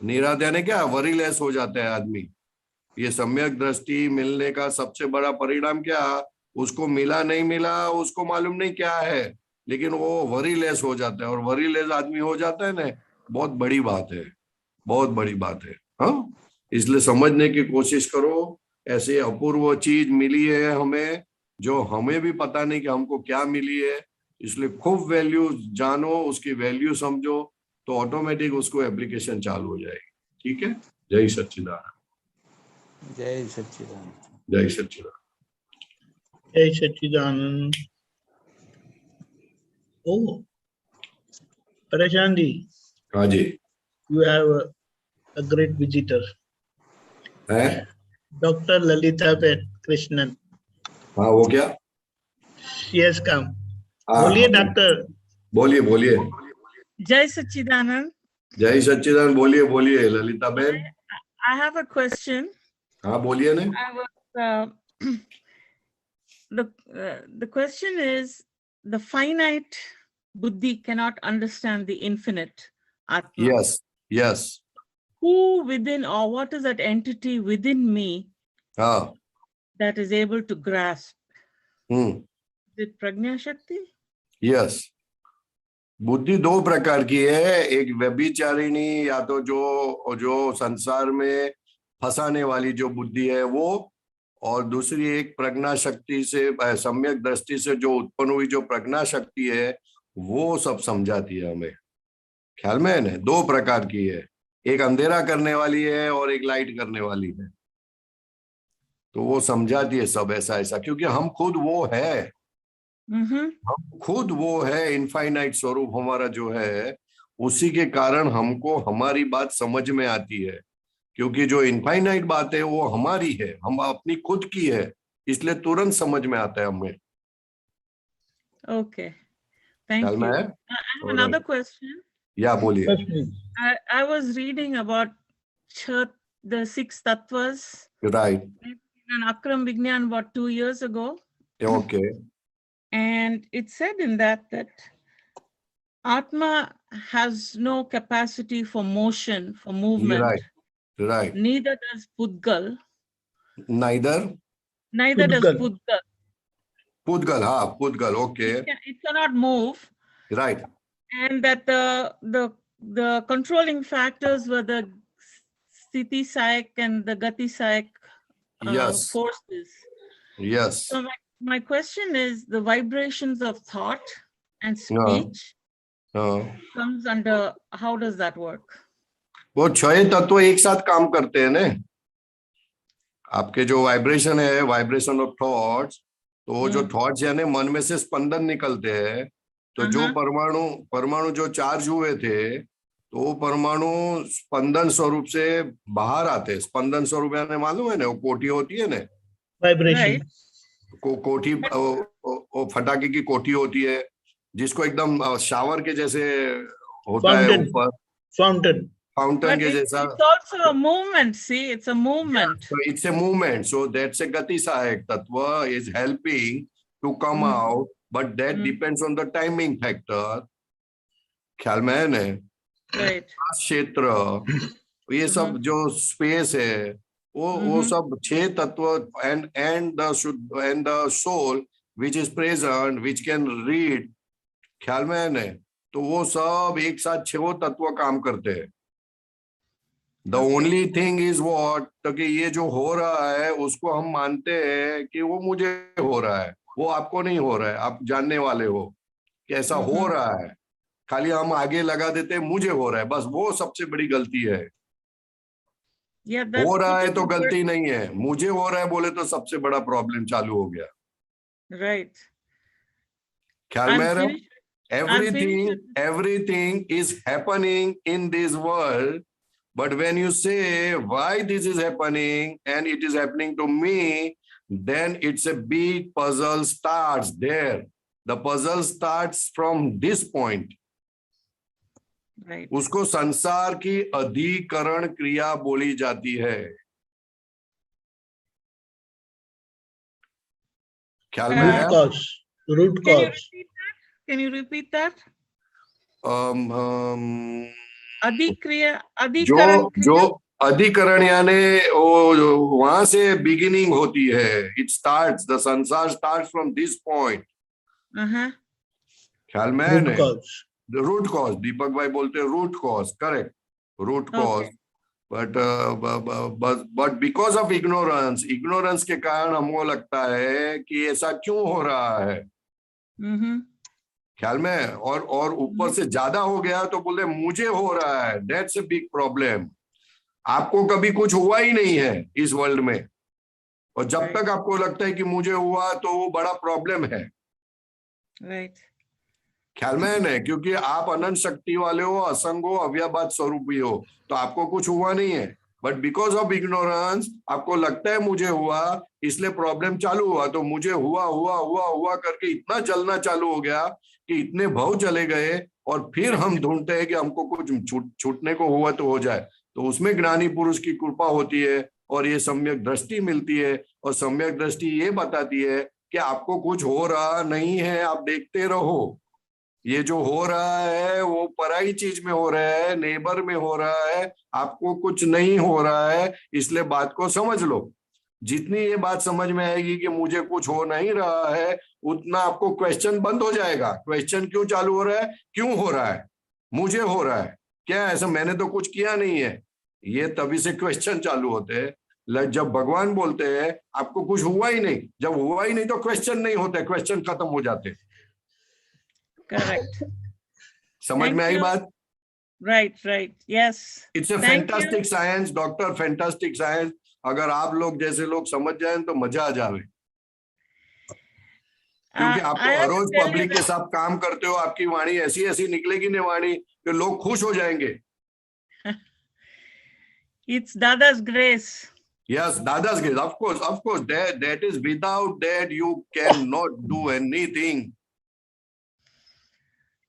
निरात यानी क्या, वरीलेस हो जाता है आदमी। ये सम्यक दृष्टि मिलने का सबसे बड़ा परिणाम क्या, उसको मिला नहीं मिला उसको मालूम नहीं क्या है, लेकिन वो वरीलेस हो जाता है। और वरीलेस आदमी हो जाता है ना, बहुत बड़ी बात है, बहुत बड़ी बात है। हाँ, इसलिए समझने की कोशिश करो। ऐसे अपूर्व चीज मिली है हमें, जो हमें भी पता नहीं कि हमको क्या मिली है। इसलिए खूब वैल्यू जानो, उसकी वैल्यू समझो, तो ऑटोमेटिक उसको एप्लीकेशन चालू हो जाएगी। ठीक है? जय सच्चिदानंद। जय सच्चिदानंद। जय सच्चिदानंद। जय सच्चिदानंद। Oh, Pareshan ji, हाँ जी, you have a great visitor, है, Dr. Lalita Krishnan. हाँ वो क्या, She has come. हाँ बोलिए हाँ, डॉक्टर. बोलिए बोलिए, Jai Sachidanand. जय सच्चिदानंद, बोलिए बोलिए ललिता बहन, I have a question. हाँ बोलिए ने, I was, the question is, the finite buddhi cannot understand the infinite Atma. Yes yes, Who within, or what is that entity within me हाँ, that is able to grasp? Hmm, Is it Prajna Shakti? Yes, बुद्धि दो प्रकार की है, एक व्यभिचारिणी या तो जो जो संसार में फंसाने वाली जो बुद्धि है वो, और दूसरी एक प्रज्ञा शक्ति से सम्यक दृष्टि से जो उत्पन्न हुई जो प्रज्ञा शक्ति है वो सब समझाती है हमें। ख्याल में है ना, दो प्रकार की है, एक अंधेरा करने वाली है और एक लाइट करने वाली है, तो वो समझाती है सब ऐसा ऐसा, क्योंकि हम खुद वो है, हम खुद वो है, इनफाइनाइट स्वरूप हमारा जो है, उसी के कारण हमको हमारी बात समझ में आती है, क्योंकि जो इनफाइनाइट बात है वो हमारी है, हम अपनी खुद की है, इसलिए तुरंत समझ में आता है हमें। Okay, thank ख्याल में you. है? I have another question. या बोलिए। Yes, please. I was reading about the 6 tattvas right, in Akram Vignan about 2 years ago. Okay, And it said in that Atma has no capacity for motion, for movement. Right right, Neither does Pudgal. Neither, Neither does Pudgal. Pudgal. Pudgal, हाँ Pudgal, okay, It cannot move. Right, And that the controlling factors were the Sthiti Saik and the Gati Saik Yes. forces. Yes, So my question is, the vibrations of thought and Yeah. speech हाँ, comes under, how does that work? वो छह तत्व एक साथ काम करते हैं ना, आपके जो वाइब्रेशन है, वाइब्रेशन ऑफ थॉट्स, तो वो जो थॉट्स यानी मन में से स्पंदन निकलते हैं, तो जो परमाणु जो चार्ज हुए थे, तो वो परमाणु स्पंदन स्वरूप से बाहर आते हैं। स्पंदन स्वरूप यानी मालूम है ना, वो कोठी होती है ना, Vibration. कोठी, वो फटाके की कोठी होती है, जिसको एकदम शावर के जैसे होता है Fountain. ऊपर, Fountain. फाउंटेन But के it's जैसा, also a movement, see, it's a movement. so it's a movement, so that's a gati sahayak tattva is helping to come out, but that depends on the timing factor। ख्याल में है ना, Right. क्षेत्र, ये सब जो space है, वो सब छह तत्व, and the soul which is present, which can read, ख्याल में है ना, तो वो सब एक साथ छह तत्व काम करते हैं। The only thing is what, तो कि ये जो हो रहा है उसको हम मानते हैं कि वो मुझे हो रहा है, वो आपको नहीं हो रहा है, आप जानने वाले हो कि ऐसा हो रहा है, खाली हम आगे लगा देते हैं मुझे हो रहा है, बस वो सबसे बड़ी गलती है। Yeah, that's हो रहा है because तो the गलती नहीं है, मुझे हो रहा है बोले तो सबसे बड़ा प्रॉब्लम चालू हो गया। Right. ख्याल I'm में है ना? finished. I'm finished. Everything is happening in this world, but when you say why this is happening and it is happening to me, then it's a big puzzle starts there. The puzzle starts from this point. Right. उसको संसार की अधिकरण क्रिया बोली जाती है। ख्याल में Root है? cause. Root Can you cause. repeat that? Can you repeat that? जो अधिकरण जो अधिकरण यानी वो वहां से बिगिनिंग होती है, इट स्टार्ट्स, द संसार स्टार्ट्स फ्रॉम दिस पॉइंट। ख्याल में है Root ना? cause. रूट कॉज, दीपक भाई बोलते हैं root cause, correct, root cause, but because of ignorance के कारण हमको लगता है कि ऐसा क्यों हो रहा है। ख्याल में, और ऊपर से ज्यादा हो गया तो बोले मुझे हो रहा है, दैट्स ए बिग प्रॉब्लम। आपको कभी कुछ हुआ ही नहीं है इस वर्ल्ड में, और जब तक आपको लगता है कि मुझे हुआ तो वो बड़ा प्रॉब्लम है। Right. ख्यालमैन है, क्योंकि आप अनंत शक्ति वाले हो, असंग हो, अव्ययभाव स्वरूपी हो, तो आपको कुछ हुआ नहीं है। बट बिकॉज ऑफ इग्नोरेंस आपको लगता है मुझे हुआ, इसलिए प्रॉब्लम चालू हुआ। तो मुझे हुआ हुआ हुआ हुआ करके इतना चलना चालू हो गया कि इतने भाव चले गए, और फिर हम ढूंढते हैं कि हमको कुछ छूटने को हुआ तो हो जाए। तो उसमें ज्ञानी पुरुष की कृपा होती है और ये सम्यक दृष्टि मिलती है, और सम्यक दृष्टि ये बताती है कि आपको कुछ हो रहा नहीं है, आप देखते रहो। ये जो हो रहा है वो पराई चीज में हो रहा है, नेबर में हो रहा है, आपको कुछ नहीं हो रहा है, इसलिए बात को समझ लो। जितनी ये बात समझ में आएगी कि मुझे कुछ हो नहीं रहा है, उतना आपको क्वेश्चन बंद हो जाएगा। क्वेश्चन क्यों चालू हो रहा है, क्यों हो रहा है, मुझे हो रहा है क्या, ऐसा मैंने तो कुछ किया नहीं है, ये तभी से क्वेश्चन चालू होते हैं। जब भगवान बोलते हैं आपको कुछ हुआ ही नहीं, जब हुआ ही नहीं तो क्वेश्चन नहीं होते, क्वेश्चन खत्म हो जाते। Correct. समझ Thank में आई you. बात? Right, right. Yes. It's a Thank you. Fantastic science doctor, fantastic science. अगर आप लोग जैसे लोग समझ जाएं तो मजा आ जावे, क्योंकि आप I तो हर have to रोज tell you पब्लिक के that साथ काम करते हो, आपकी वाणी ऐसी ऐसी निकलेगी ना वाणी कि लोग खुश हो जाएंगे। it's Dada's grace. Yes, Dada's grace, of course, that is without that you cannot do anything.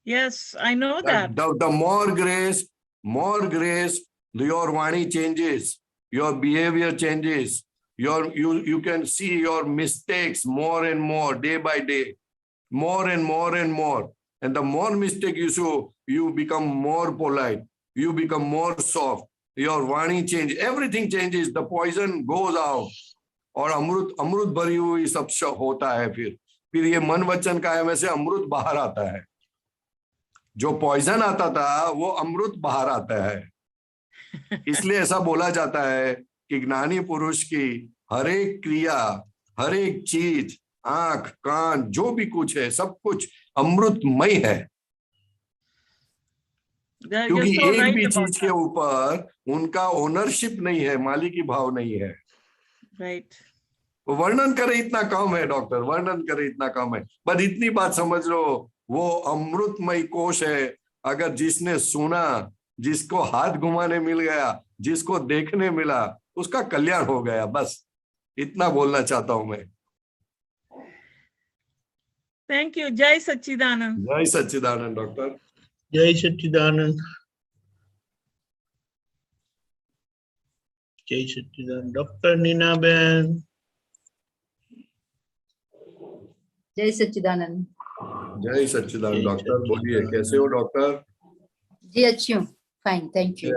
Yes, I know that. The more grace, your Vani changes, your behavior changes, you can see your mistakes more and more day by day, more and more and more. And the more mistake you show, you become more polite, you become more soft, your Vani changes, everything changes, the poison goes out. और अमृत भरी हुई सब होता है। फिर ये मन वचन काया में से अमृत बाहर आता है। जो पॉइजन आता था वो अमृत बाहर आता है। इसलिए ऐसा बोला जाता है कि ज्ञानी पुरुष की हर एक क्रिया, हर एक चीज, आंख, कान, जो भी कुछ है, सब कुछ अमृतमय है। क्योंकि You're so एक right भी about चीज के that. ऊपर उनका ओनरशिप नहीं है, मालिकी भाव नहीं है। Right. वर्णन करे इतना कम है डॉक्टर, वर्णन करे इतना कम है, बस इतनी बात समझ लो, वो अमृतमय कोश है। अगर जिसने सुना, जिसको हाथ घुमाने मिल गया, जिसको देखने मिला, उसका कल्याण हो गया। बस इतना बोलना चाहता हूं मैं। Thank you. Jai Sachidanand. जय सच्चिदानंद डॉक्टर। जय सच्चिदानंद। जय सच्चिदानंद। डॉक्टर नीना बहन। जय सच्चिदानंद। जय सच्चिदानंद डॉक्टर, बोलिए कैसे हो डॉक्टर? जी अच्छी हूँ, फाइन, थैंक यू।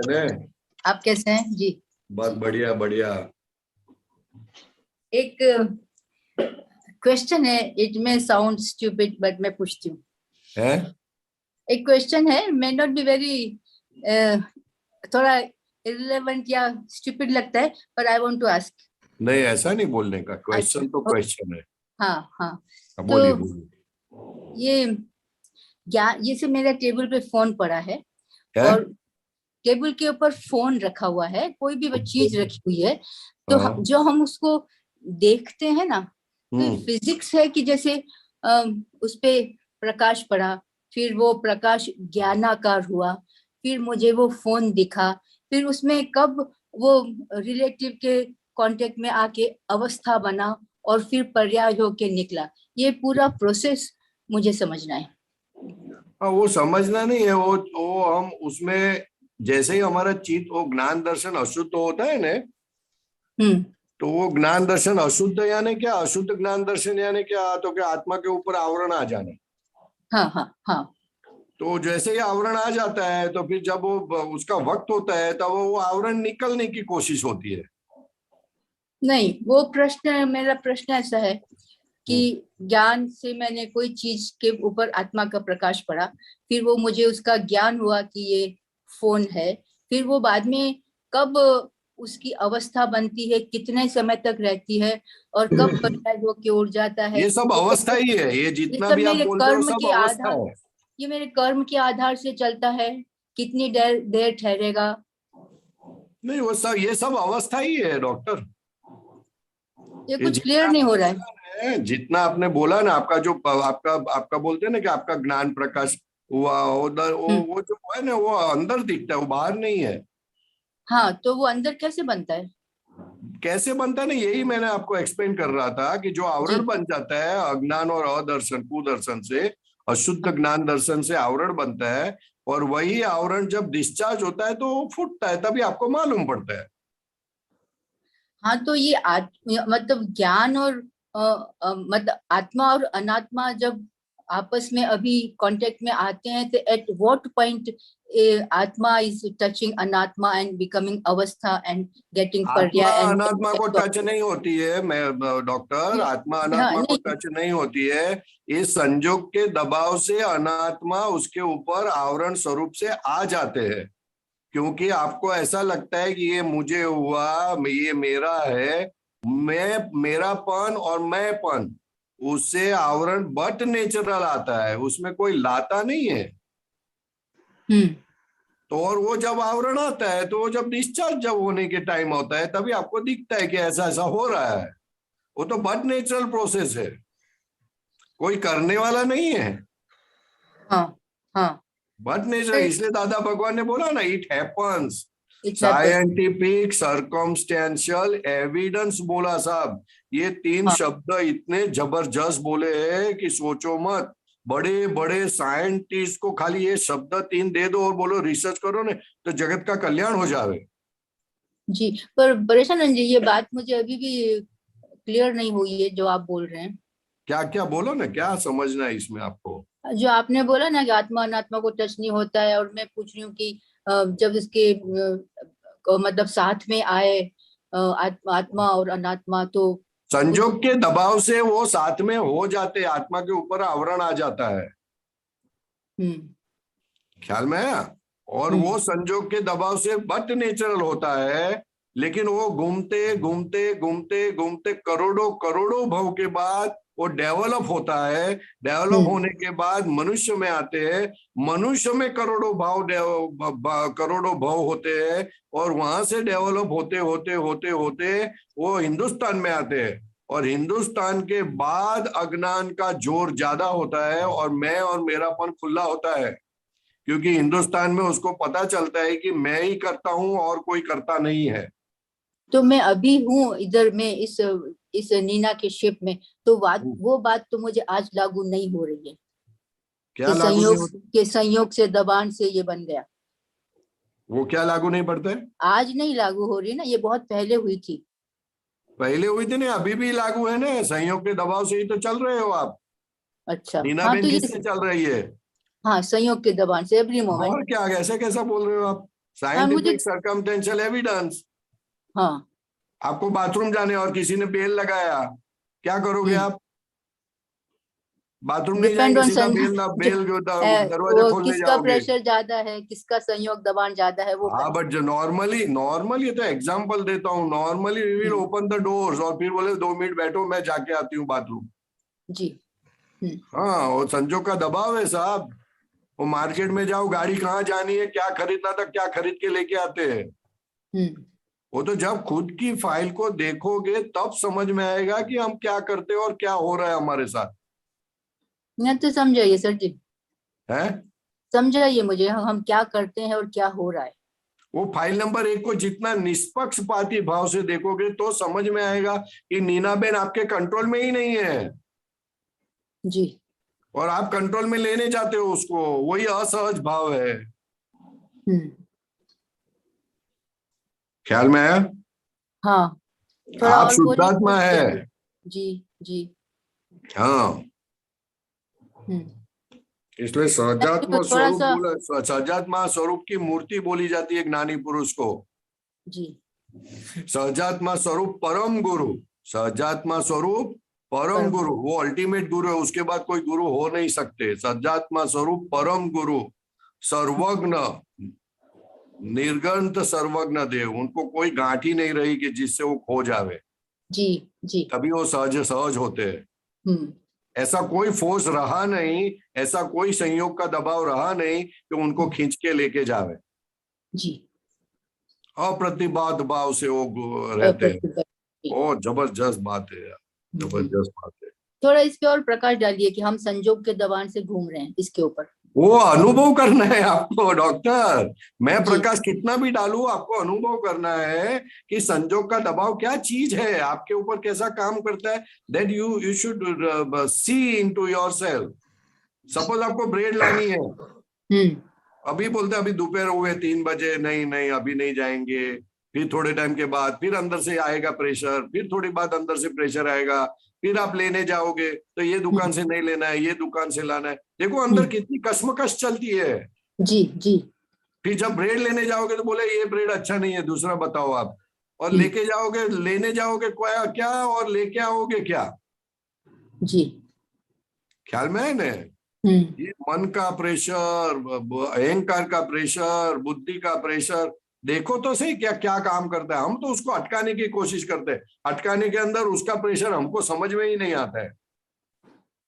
आप कैसे हैं जी? बहुत बढ़िया बढ़िया। एक क्वेश्चन है, it may sound stupid but मैं पूछती हूँ। एक क्वेश्चन है, मे नॉट बी वेरी, थोड़ा इररिलेवेंट या स्टूपिड लगता है, पर आई वांट टू आस्क। नहीं, ऐसा नहीं बोलने का, क्वेश्चन तो क्वेश्चन है। हाँ हाँ, बोलिए तो बोलिए। ये से मेरे टेबल पे फोन पड़ा है और टेबल के ऊपर फोन रखा हुआ है, कोई भी चीज रखी हुई है, तो जो हम उसको देखते हैं ना, तो फिजिक्स है कि जैसे उस पे प्रकाश पड़ा, फिर वो प्रकाश ज्ञानाकार हुआ, फिर मुझे वो फोन दिखा, फिर उसमें कब वो रिलेटिव के कांटेक्ट में आके अवस्था बना और फिर पर्याय होके निकला। ये पूरा प्रोसेस मुझे समझना है। वो समझना नहीं है, वो हम उसमें जैसे ही हमारा चित्त, वो ज्ञान दर्शन अशुद्ध होता है ना, तो वो ज्ञान दर्शन अशुद्ध यानी क्या, अशुद्ध ज्ञान दर्शन यानी क्या, तो क्या आत्मा के ऊपर आवरण आ जाना। हाँ हाँ हाँ। तो जैसे ही आवरण आ जाता है, तो फिर जब वो उसका वक्त होता है, तब वो आवरण निकलने की कोशिश होती है। नहीं, वो प्रश्न, मेरा प्रश्न ऐसा है कि ज्ञान से मैंने कोई चीज के ऊपर आत्मा का प्रकाश पड़ा, फिर वो मुझे उसका ज्ञान हुआ कि ये फोन है, फिर वो बाद में कब उसकी अवस्था बनती है, कितने समय तक रहती है और कब पर्याय होके उड़ जाता है, ये सब अवस्था ही है। ये जितना भी आप बोलते हो सब अवस्था है। ये मेरे कर्म के आधार से चलता है, कितनी देर ठहरेगा। नहीं, वो सब, ये सब अवस्था ही है डॉक्टर। ये कुछ क्लियर नहीं हो रहा है। जितना आपने बोला ना, आपका जो आपका बोलते हैं ना कि आपका ज्ञान प्रकाश हुआ उधर, वो जो है ना वो अंदर दिखता है, वो बाहर नहीं है। हाँ, तो वो अंदर कैसे बनता है? कैसे बनता है ना, यही मैंने आपको एक्सप्लेन कर रहा था कि जो आवरण जी। बन जाता है अज्ञान और अदर्शन कुदर्शन से, अशुद्ध ज्ञान दर्शन से आवरण बनता है, और वही आवरण जब डिस्चार्ज होता है तो वो फूटता है, तभी आपको मालूम पड़ता है। हाँ, तो ये मतलब ज्ञान और मतलब आत्मा और अनात्मा जब आपस में अभी कांटेक्ट में आते हैं, तो एट व्हाट पॉइंट आत्मा इज टचिंग अनात्मा एंड बिकमिंग अवस्था एंड गेटिंग आत्मा पर्या एंड अनात्मा को टच नहीं होती है, मैं डॉक्टर, आत्मा अनात्मा को टच नहीं होती है। इस संजोग के दबाव से अनात्मा उसके ऊपर आवरण स्वरूप से आ जाते हैं, क्योंकि आपको ऐसा लगता है कि ये मुझे हुआ, ये मेरा है, मैं, मेरापन और मैंपन, उससे आवरण बट नेचुरल आता है, उसमें कोई लाता नहीं है। तो और वो जब आवरण आता है तो वो जब डिस्चार्ज जब होने के टाइम होता है तभी आपको दिखता है कि ऐसा ऐसा हो रहा है। वो तो बट नेचुरल प्रोसेस है, कोई करने वाला नहीं है। हाँ, हाँ, बट नेचुरल, इसलिए दादा भगवान ने बोला ना, it happens. It's scientific circumstantial evidence बोला साहब, ये 3 शब्द इतने जबरदस्त बोले हैं कि सोचो मत। बड़े बड़े साइंटिस्ट को खाली ये शब्द 3 दे दो और बोलो रिसर्च करो ने, तो जगत का कल्याण हो जावे। जी, पर परेशानंद जी, ये बात मुझे अभी भी क्लियर नहीं हुई है जो आप बोल रहे हैं। क्या क्या बोलो ना, क्या समझना है इसमें आपको? जो आपने बोला ना कि आत्मा अनात्मा को टच नहीं होता है, और मैं पूछ रही हूँ कि जब इसके मतलब साथ में आए आत्मा और अनात्मा, तो संजोग के दबाव से वो साथ में हो जाते, आत्मा के ऊपर आवरण आ जाता है, ख्याल में है। और वो संजोग के दबाव से बट नेचुरल होता है, लेकिन वो घूमते घूमते घूमते घूमते करोड़ों करोड़ों भव के बाद वो डेवलप होता है। डेवलप होने के बाद मनुष्य में आते हैं, मनुष्य में करोड़ों करोड़ों भव होते हैं, और वहां से डेवलप होते होते होते होते वो हिंदुस्तान में आते हैं। और हिंदुस्तान के बाद अज्ञान का जोर ज्यादा होता है और मैं और मेरापन खुला होता है, क्योंकि हिंदुस्तान में उसको पता चलता है कि मैं ही करता हूं और कोई करता नहीं है। तो मैं अभी हूँ इधर में इस नीना के शिप में, तो वो बात तो मुझे आज लागू नहीं हो रही है। क्या लागू नहीं होती? के संयोग से दबान से ये बन गया। वो क्या लागू नहीं पड़ता है? आज नहीं लागू हो रही ना, ये बहुत पहले हुई थी। पहले हुई थी ना, अभी भी लागू है ना, संयोग के दबाव से ही तो चल रहे हो आप। अच्छा, नीना हाँ, बेन तो किससे चल रही है? हाँ, संयोग के दबान से एवरी मोमेंट। और क्या, ऐसे कैसा बोल रहे हो आप? मुझे साइंटिफिक सर्कमस्टेंशियल एविडेंस। हाँ, आपको बाथरूम जाने और किसी ने बेल लगाया, क्या करोगे आप? बाथरूम नहीं डिपेंड जाएंगे, ऑन सीधा बेल जो दरवाजा खोलने किसका जाओगे। प्रेशर ज्यादा है, किसका संयोग दबान ज्यादा है, वो हाँ, बट जो नॉर्मली तो एग्जांपल देता हूँ, normally we will open the doors और फिर बोले 2 मिनट बैठो मैं जाके आती हूँ बाथरूम। जी। हाँ, और संजोग का दबाव है साहब। वो मार्केट में जाओ, गाड़ी कहाँ जानी है, क्या खरीदना था, क्या खरीद के लेके आते हैं। वो तो जब खुद की फाइल को देखोगे तब समझ में आएगा कि हम क्या करते हैं और क्या हो रहा है हमारे साथ। तो समझाइए सर जी, है समझाइए मुझे, हम क्या करते हैं और क्या हो रहा है। वो फाइल नंबर 1 को जितना निष्पक्षपाती भाव से देखोगे तो समझ में आएगा कि नीना बेन आपके कंट्रोल में ही नहीं है जी, और आप कंट्रोल में लेने जाते हो उसको, वही असहज भाव है। ख्याल में है? हाँ, थोड़ा आप और शुद्धात्मा है। जी, जी। हाँ, इसलिए सहजात्मा स्वरूप बोला, सहजात्मा स्वरूप की मूर्ति बोली जाती है ज्ञानी पुरुष को। जी। सहजात्मा स्वरूप परम गुरु, सहजात्मा स्वरूप परम गुरु, वो अल्टीमेट गुरु है, उसके बाद कोई गुरु हो नहीं सकते। सहजात्मा स्वरूप परम गुरु, सर्वज्ञ निर्गंत सर्वज्ञ देव, उनको कोई गांठी नहीं रही कि जिससे वो खो जावे। जी, जी। तभी वो सहज होते हैं। ऐसा कोई फोर्स रहा नहीं, ऐसा कोई संयोग का दबाव रहा नहीं कि उनको खींच के लेके जावे। जी। अप्रतिबाद भाव से वो रहते हैं। ओ जबरदस्त बात है यार, जबरदस्त बात है। थोड़ा इस पे और प्रकाश डालिए कि हम संजोग के दबान से घूम रहे हैं, इसके ऊपर। वो अनुभव करना है आपको डॉक्टर। मैं जी। प्रकाश कितना भी डालूं, आपको अनुभव करना है कि संजोग का दबाव क्या चीज है, आपके ऊपर कैसा काम करता है। That you should see into yourself. Suppose आपको ब्रेड लानी है, अभी बोलते अभी दोपहर हुए 3 बजे, नहीं नहीं अभी नहीं जाएंगे, फिर थोड़े टाइम के बाद फिर अंदर से आएगा प्रेशर, फिर थोड़ी बाद अंदर से प्रेशर आएगा, फिर आप लेने जाओगे तो ये दुकान से नहीं लेना है, ये दुकान से लाना है। देखो अंदर कितनी कश्मकश चलती है। जी जी। फिर जब ब्रेड लेने जाओगे तो बोले ये ब्रेड अच्छा नहीं है, दूसरा बताओ आप। और लेके जाओगे, लेने जाओगे क्या और लेके आओगे क्या। जी। ख्याल में है ना। ये मन का प्रेशर, अहंकार का प्रेशर, बुद्धि का प्रेशर, देखो तो सही क्या क्या काम करता है। हम तो उसको अटकाने की कोशिश करते हैं, अटकाने के अंदर उसका प्रेशर हमको समझ में ही नहीं आता है।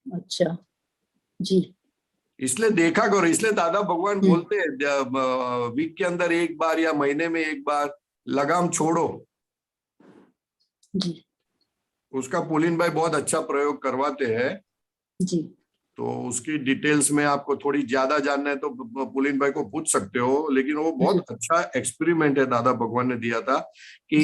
अच्छा जी। इसलिए देखा करो, इसलिए दादा भगवान बोलते हैं वीक के अंदर एक बार या महीने में एक बार लगाम छोड़ो जी। उसका पुलिन भाई बहुत अच्छा प्रयोग करवाते हैं। जी। तो उसकी डिटेल्स में आपको थोड़ी ज्यादा जानना है तो पुलिन भाई को पूछ सकते हो, लेकिन वो बहुत अच्छा एक्सपेरिमेंट है दादा भगवान ने दिया था कि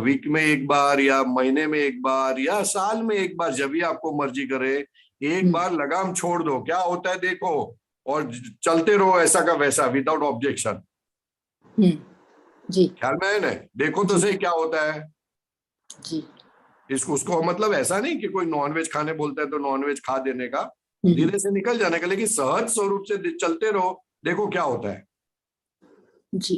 वीक में एक बार या महीने में एक बार या साल में एक बार, जब भी आपको मर्जी करे एक बार लगाम छोड़ दो, क्या होता है देखो, और चलते रहो ऐसा का वैसा विदाउट ऑब्जेक्शन। जी। ख्याल में है ना, देखो तो सही क्या होता है जी। उसको मतलब ऐसा नहीं कि कोई नॉनवेज खाने बोलता है तो नॉनवेज खा देने का, धीरे से निकल जाने का, लेकिन सहज स्वरूप से चलते रहो, देखो क्या होता है। जी।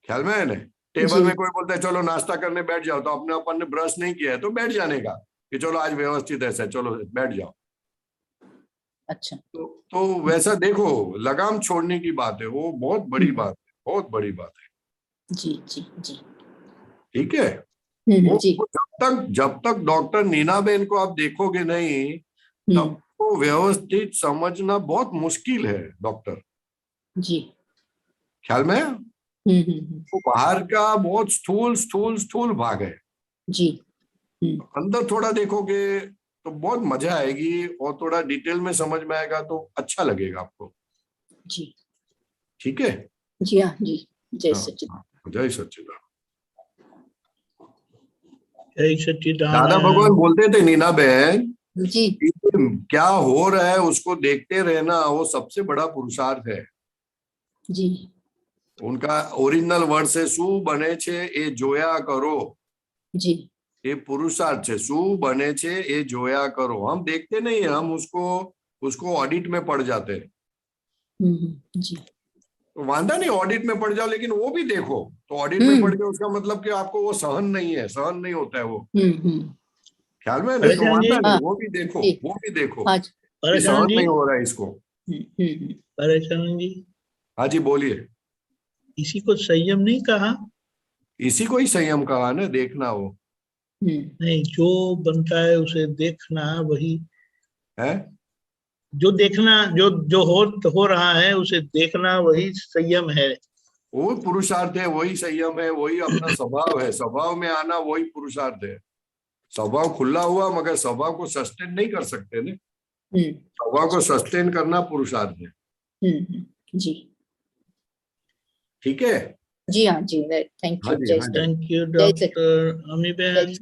ख्याल में है ना। टेबल में कोई बोलता है चलो नाश्ता करने बैठ जाओ, तो अपने अपन ने ब्रश नहीं किया है तो बैठ जाने का कि चलो आज व्यवस्थित ऐसा है, चलो बैठ जाओ। अच्छा। तो वैसा देखो, लगाम छोड़ने की बात है, वो बहुत बड़ी बात है, बहुत बड़ी बात है। जी जी जी। ठीक है। जब तक डॉक्टर नीनाबेन को आप देखोगे नहीं तब तो व्यवस्थित समझना बहुत मुश्किल है डॉक्टर। जी। ख्याल में तो बाहर का बहुत स्थूल स्थूल स्थूल भाग है जी। अंदर थोड़ा देखोगे तो बहुत मजा आएगी और थोड़ा डिटेल में समझ में आएगा तो अच्छा लगेगा आपको। जी। ठीक है जी। हाँ जी। जय सच्चिदानंद। जय सच्चिदानंद। जय सच्चिदानंद। दादा भगवान बोलते थे नीना बहन जी, क्या हो रहा है उसको देखते रहना वो सबसे बड़ा पुरुषार्थ है। जी। उनका ओरिजिनल वर्ड से सु बने छे ए जोया करो। जी। ये पुरुषार्थ है, सु बने छे ए जोया करो। हम देखते नहीं है, हम उसको ऑडिट में पड़ जाते हैं। जी। तो वांदा नहीं ऑडिट में पड़ जाओ, लेकिन वो भी देखो। तो ऑडिट में पड़ गए उसका मतलब कि आपको वो सहन नहीं है, सहन नहीं होता है वो। ख्याल में नहीं तो वांदा नहीं, वो भी देखो, वो भी देखो कि सहन नहीं हो रहा है इसको। परेशान जी। हाँ जी बोलिए। इसी को संयम नहीं कहा? इसी को ही संयम कहा ना, देखना वो नहीं, जो बनता है उसे देखना, वही है जो देखना, जो हो रहा है उसे देखना, वही संयम है। वो पुरुषार्थ है, वही संयम है, वही अपना स्वभाव है। स्वभाव में आना वही पुरुषार्थ है। स्वभाव खुला हुआ मगर स्वभाव को सस्टेन नहीं कर सकते ना। स्वभाव को सस्टेन करना पुरुषार्थ है। जी। ठीक है जी। हाँ जी। Thank you. Thank you doctor Ami बहन।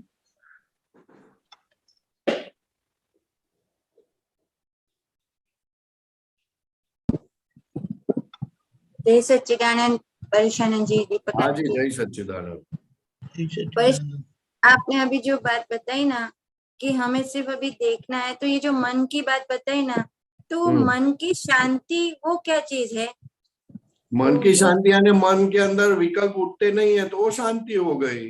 जय सच्चिदानंद। परेशानंद जी, दीपक। हाँ जी जय सच्चिदानंद। आपने अभी जो बात बताई ना कि हमें सिर्फ अभी देखना है, तो ये जो मन की बात बताई ना, तो मन की शांति वो क्या चीज है? मन की शांति यानी मन के अंदर विकल्प उठते नहीं है तो वो शांति हो गई।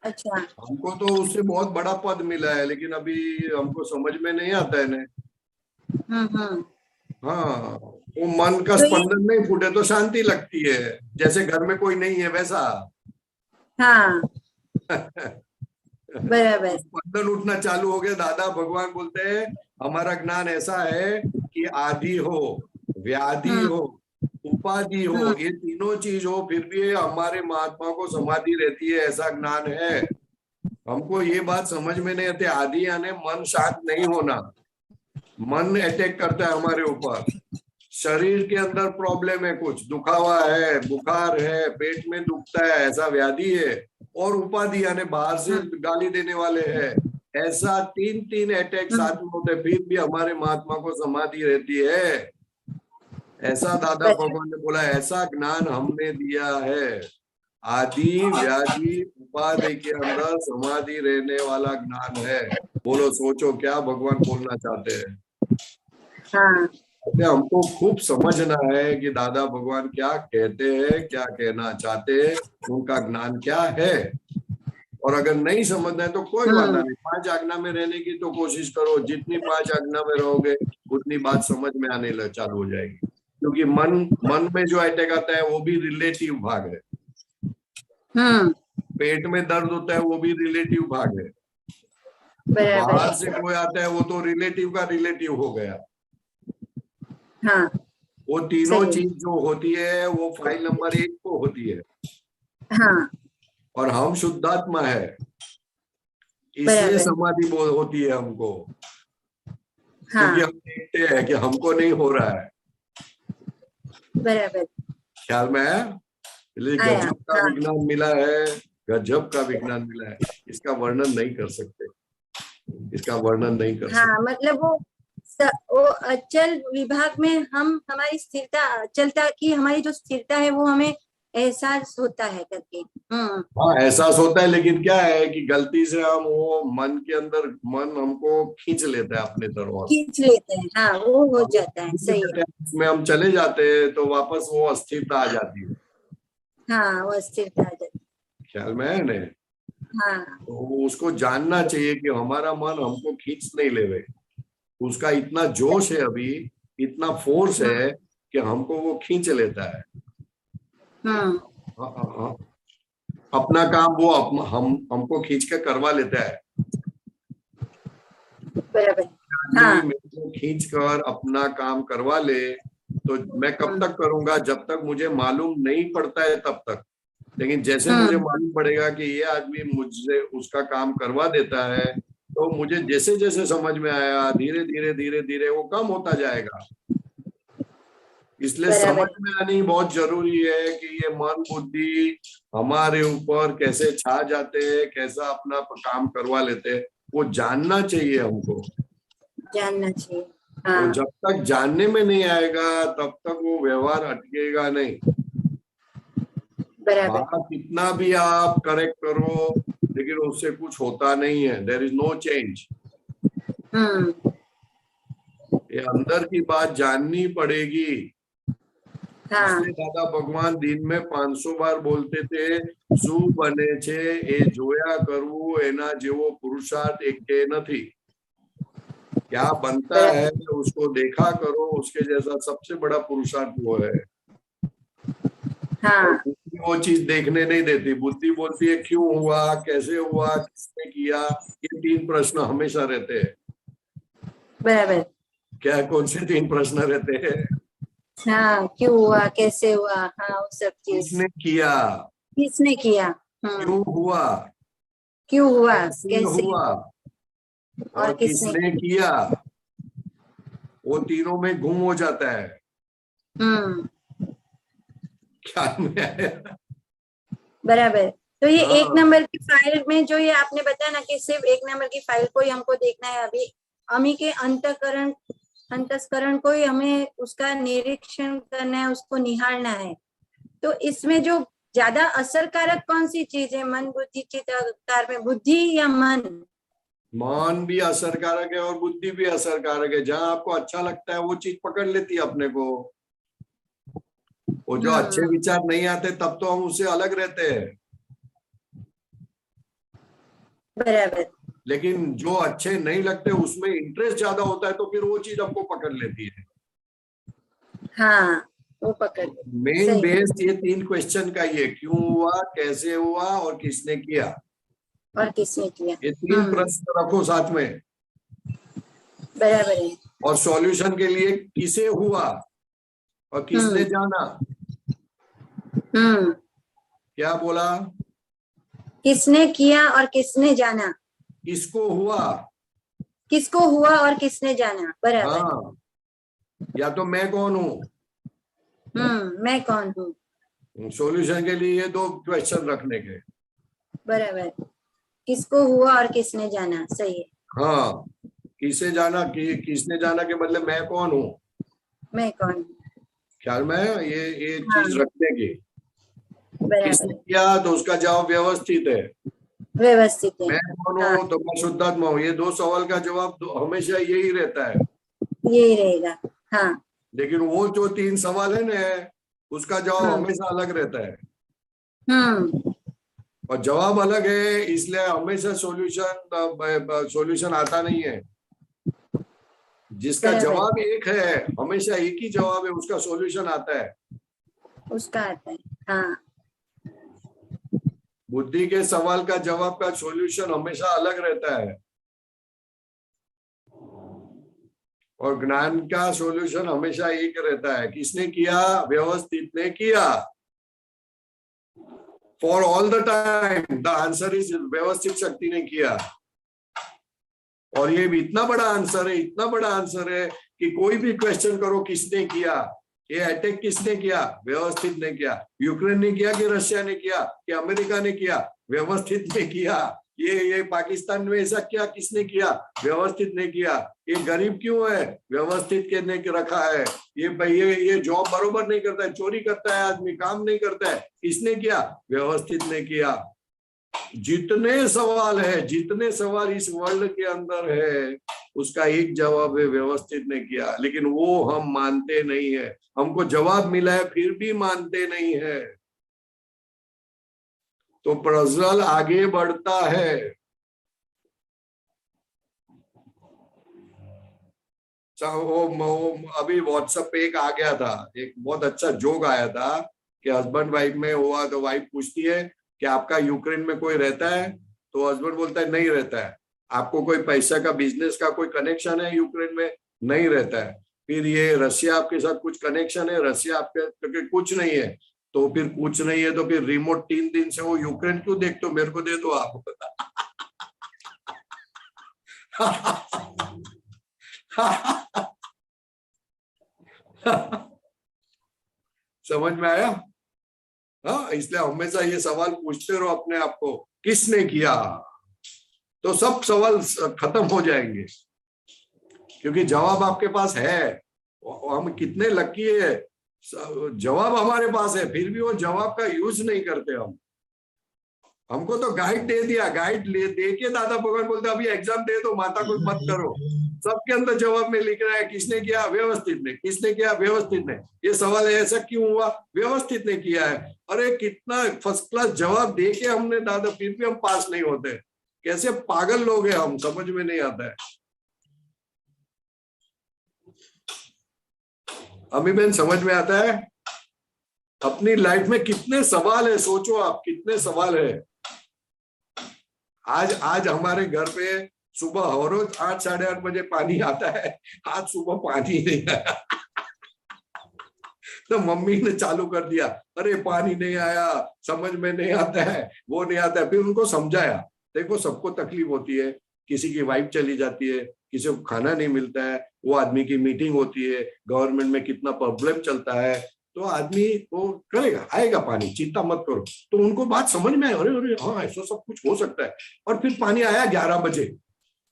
अच्छा। हमको तो उससे बहुत बड़ा पद मिला है, लेकिन अभी हमको समझ में नहीं आता है ना। हाँ, वो मन का स्पंदन नहीं फूटे तो शांति लगती है, जैसे घर में कोई नहीं है वैसा। हाँ बराबर। स्पंदन उठना चालू हो गया। दादा भगवान बोलते हैं हमारा ज्ञान ऐसा है कि आदि हो, व्याधि हो, उपाधि हो, ये तीनों चीज हो, फिर भी हमारे महात्मा को समाधि रहती है, ऐसा ज्ञान है। हमको ये बात समझ में नहीं आती, आदि यानी मन शांत नहीं होना, मन अटैक करता है हमारे ऊपर। शरीर के अंदर प्रॉब्लम है, कुछ दुखा हुआ है, बुखार है, पेट में दुखता है, ऐसा व्याधि है, और उपाधि यानी बाहर से गाली देने वाले हैं, ऐसा 3 अटैक साथ में होते, फिर भी हमारे महात्मा को समाधि रहती है। ऐसा दादा भगवान ने बोला, ऐसा ज्ञान हमने दिया है, आदि व्याधि उपाधि के अंदर समाधि रहने वाला ज्ञान है। बोलो, सोचो क्या भगवान बोलना चाहते हैं। हाँ हमको खूब समझना है कि दादा भगवान क्या कहते हैं, क्या कहना चाहते हैं, उनका ज्ञान क्या है। और अगर नहीं समझना है तो कोई वादा नहीं, 5 आज्ञा में रहने की तो कोशिश करो। जितनी 5 आज्ञा में रहोगे उतनी बात समझ में आने चालू हो जाएगी, क्योंकि मन में जो अटैक आता है वो भी रिलेटिव भाग है। पेट में दर्द होता है वो भी रिलेटिव भाग है। बाहर से कोई आता है वो तो रिलेटिव का रिलेटिव हो गया। हाँ वो तीनों चीज जो होती है वो फाइल नंबर 1 को होती है। हाँ और हम शुद्धात्मा है, इसलिए समाधि होती है हमको। क्योंकि हम देखते हैं कि हमको नहीं हो रहा है। बराबर, ख्याल में है? इसलिए गजब का विज्ञान मिला है, गजब का विज्ञान मिला है। इसका वर्णन नहीं कर सकते, इसका वर्णन नहीं कर सकते। हाँ मतलब वो अचल विभाग में हम हमारी स्थिरता, अचलता की हमारी जो स्थिरता है वो हमें एहसास होता है करके। हाँ एहसास होता है, लेकिन क्या है कि गलती से हम वो मन के अंदर, मन हमको खींच लेता है अपने तरफ, खींच लेते हैं। हाँ वो हो जाता है, सही है। उसमें हम चले जाते हैं तो वापस वो अस्थिरता आ जाती है। हाँ वो अस्थिरता आ जाती है। ख्याल में है ना? हाँ तो उसको जानना चाहिए कि हमारा मन हमको खींच नहीं ले, उसका इतना जोश है अभी, इतना फोर्स है कि हमको वो खींच लेता है। अपना काम वो हमको खींच के करवा लेता है। बराबर। हाँ। मेरे को खींच कर अपना काम करवा ले तो मैं कब तक करूंगा? जब तक मुझे मालूम नहीं पड़ता है तब तक। लेकिन जैसे मुझे मालूम पड़ेगा कि ये आदमी मुझसे उसका काम करवा देता है, तो मुझे जैसे जैसे समझ में आया, धीरे धीरे धीरे धीरे वो कम होता जाएगा। इसलिए समझ में आनी बहुत जरूरी है कि ये मन बुद्धि हमारे ऊपर कैसे छा जाते हैं, कैसा अपना काम करवा लेते हैं, वो जानना चाहिए हमको, जानना चाहिए। तो जब तक जानने में नहीं आएगा तब तक वो व्यवहार अटकेगा नहीं। बात कितना भी आप करेक्ट करो, लेकिन उससे कुछ होता नहीं है। There is no change. ये अंदर की बात जाननी पड़ेगी। इसलिए दादा भगवान दिन में 500 बार बोलते थे, सु बने छे ए जोया करवू एना जेवो पुरुषार्थ एक के नहीं। क्या बनता है उसको देखा करो, उसके जैसा सबसे बड़ा पुरुषार्थ वो है। हाँ। वो चीज देखने नहीं देती। बुद्धि बोलती है क्यों हुआ, कैसे हुआ, किसने किया, ये 3 प्रश्न हमेशा रहते हैं। बराबर। क्या, कौन से 3 प्रश्न रहते हैं? हाँ, क्यों हुआ, कैसे हुआ, हाँ वो सब चीज। किसने किया, किसने किया, क्यों हुआ, क्यों हुआ, कैसे हुआ, और किसने किया, वो तीनों में गुम हो जाता है। ख्याल में आया? बराबर। तो ये 1 नंबर की फाइल में जो ये आपने बताया ना कि सिर्फ 1 नंबर की फाइल को ही हमको देखना है। अभी अमी के अंतस्करण को ही हमें उसका निरीक्षण करना है, उसको निहारना है। तो इसमें जो ज्यादा असरकारक कौन सी चीज है, मन बुद्धि चित्त अहंकार में, बुद्धि या मन? मन भी असरकारक है और बुद्धि भी असरकारक है। जहां आपको अच्छा लगता है वो चीज पकड़ लेती है अपने को। वो जो अच्छे विचार नहीं आते तब तो हम उससे अलग रहते हैं। बराबर। लेकिन जो अच्छे नहीं लगते उसमें इंटरेस्ट ज्यादा होता है तो फिर वो चीज हमको पकड़ लेती है। हाँ वो पकड़। मेन बेस ये 3 क्वेश्चन का ही है, क्यों हुआ, कैसे हुआ और किसने किया। और किसने किया, ये 3 प्रश्न रखो साथ में। बराबर है। और सॉल्यूशन के लिए किसे हुआ और किसने जाना। क्या बोला? किसने किया और किसने जाना, किसको हुआ, किसको हुआ और किसने जाना, बराबर। हाँ, या तो मैं कौन हूँ, मैं कौन हूँ, सॉल्यूशन के लिए ये दो क्वेश्चन रखने के। बराबर। किसको हुआ और किसने जाना, सही है। हाँ, किसे जाना, किसने जाना के मतलब मैं कौन हूँ, मैं कौन हूँ, ख्याल में है ये हाँ। चीज रखने की। किसने बराबर, किया तो उसका जवाब व्यवस्थित है, व्यवस्थित है। मैं कौन हाँ, हूँ तो मैं शुद्धात्मा हूँ, ये दो सवाल का जवाब हमेशा यही रहता है। यही रहेगा। हाँ, लेकिन वो जो तीन सवाल है ना, उसका जवाब हमेशा अलग रहता है, और जवाब अलग है, इसलिए हमेशा सॉल्यूशन आता नहीं है। जिसका बराबर। जवाब एक है, हमेशा एक ही जवाब है, उसका सॉल्यूशन आता है। उसका आता है, हाँ। बुद्धि के सवाल का जवाब का सॉल्यूशन हमेशा अलग रहता है, और ज्ञान का सॉल्यूशन हमेशा एक रहता है। किसने किया, व्यवस्थित ने किया। For all the time the answer is व्यवस्थित शक्ति ने किया। और ये भी इतना बड़ा आंसर है, इतना बड़ा आंसर है कि कोई भी क्वेश्चन करो किसने किया, ये अटैक किसने किया, व्यवस्थित ने किया। यूक्रेन ने किया कि रशिया ने किया कि अमेरिका ने किया, व्यवस्थित ने किया। ये पाकिस्तान में ऐसा क्या किसने किया, व्यवस्थित ने किया। ये गरीब क्यों है, व्यवस्थित के ने रखा है। ये जॉब बरोबर नहीं करता है, चोरी करता है आदमी, काम नहीं करता है, किसने किया, व्यवस्थित ने किया। जितने सवाल है, जितने सवाल इस वर्ल्ड के अंदर है, उसका एक जवाब है, व्यवस्थित ने किया। लेकिन वो हम मानते नहीं है, हमको जवाब मिला है फिर भी मानते नहीं है, तो पजल आगे बढ़ता है। अभी व्हाट्सएप पे एक आ गया था, एक बहुत अच्छा जोक आया था कि हस्बैंड वाइफ में हुआ, तो वाइफ पूछती है कि आपका यूक्रेन में कोई रहता है, तो हस्बैंड बोलता है नहीं रहता है। आपको कोई पैसा का, बिजनेस का कोई कनेक्शन है यूक्रेन में, नहीं रहता है। फिर ये रशिया आपके साथ कुछ कनेक्शन है, रशिया आपके कुछ नहीं है, तो फिर कुछ नहीं है, तो फिर रिमोट 3 दिन से वो यूक्रेन क्यों देखते हो, मेरे को दे दो आप। समझ में आया। हाँ, इसलिए हमेशा ये सवाल पूछते रहो अपने आप को, किसने किया, तो सब सवाल खत्म हो जाएंगे, क्योंकि जवाब आपके पास है। हम कितने लकी है, जवाब हमारे पास है, फिर भी वो जवाब का यूज नहीं करते हम। हमको तो गाइड दे दिया, गाइड दे के दादा भगवान बोलते अभी एग्जाम दे दो, माता को मत करो। सबके अंदर जवाब में लिख रहा है किसने किया, व्यवस्थित ने, किसने किया, व्यवस्थित ने। ये सवाल है ऐसा क्यों हुआ, व्यवस्थित ने किया है। अरे कितना फर्स्ट क्लास जवाब दे के हमने दादा, फिर भी हम पास नहीं होते। कैसे पागल लोग हैं हम, समझ में नहीं आता है। अम्मी बहन समझ में आता है। अपनी लाइफ में कितने सवाल है, सोचो आप कितने सवाल है। आज हमारे घर पे सुबह हर रोज 8 साढ़े 8 बजे पानी आता है, आज सुबह पानी नहीं आया। तो मम्मी ने चालू कर दिया, अरे पानी नहीं आया, समझ में नहीं आता है, वो नहीं आता है। फिर उनको समझाया, देखो सबको तकलीफ होती है, किसी की वाइफ चली जाती है, किसी को खाना नहीं मिलता है, वो आदमी की मीटिंग होती है, गवर्नमेंट में कितना प्रॉब्लम चलता है, तो आदमी वो करेगा, आएगा पानी, चिंता मत करो। तो उनको बात समझ में आई, अरे अरे हाँ ऐसा सब कुछ हो सकता है। और फिर पानी आया 11 बजे,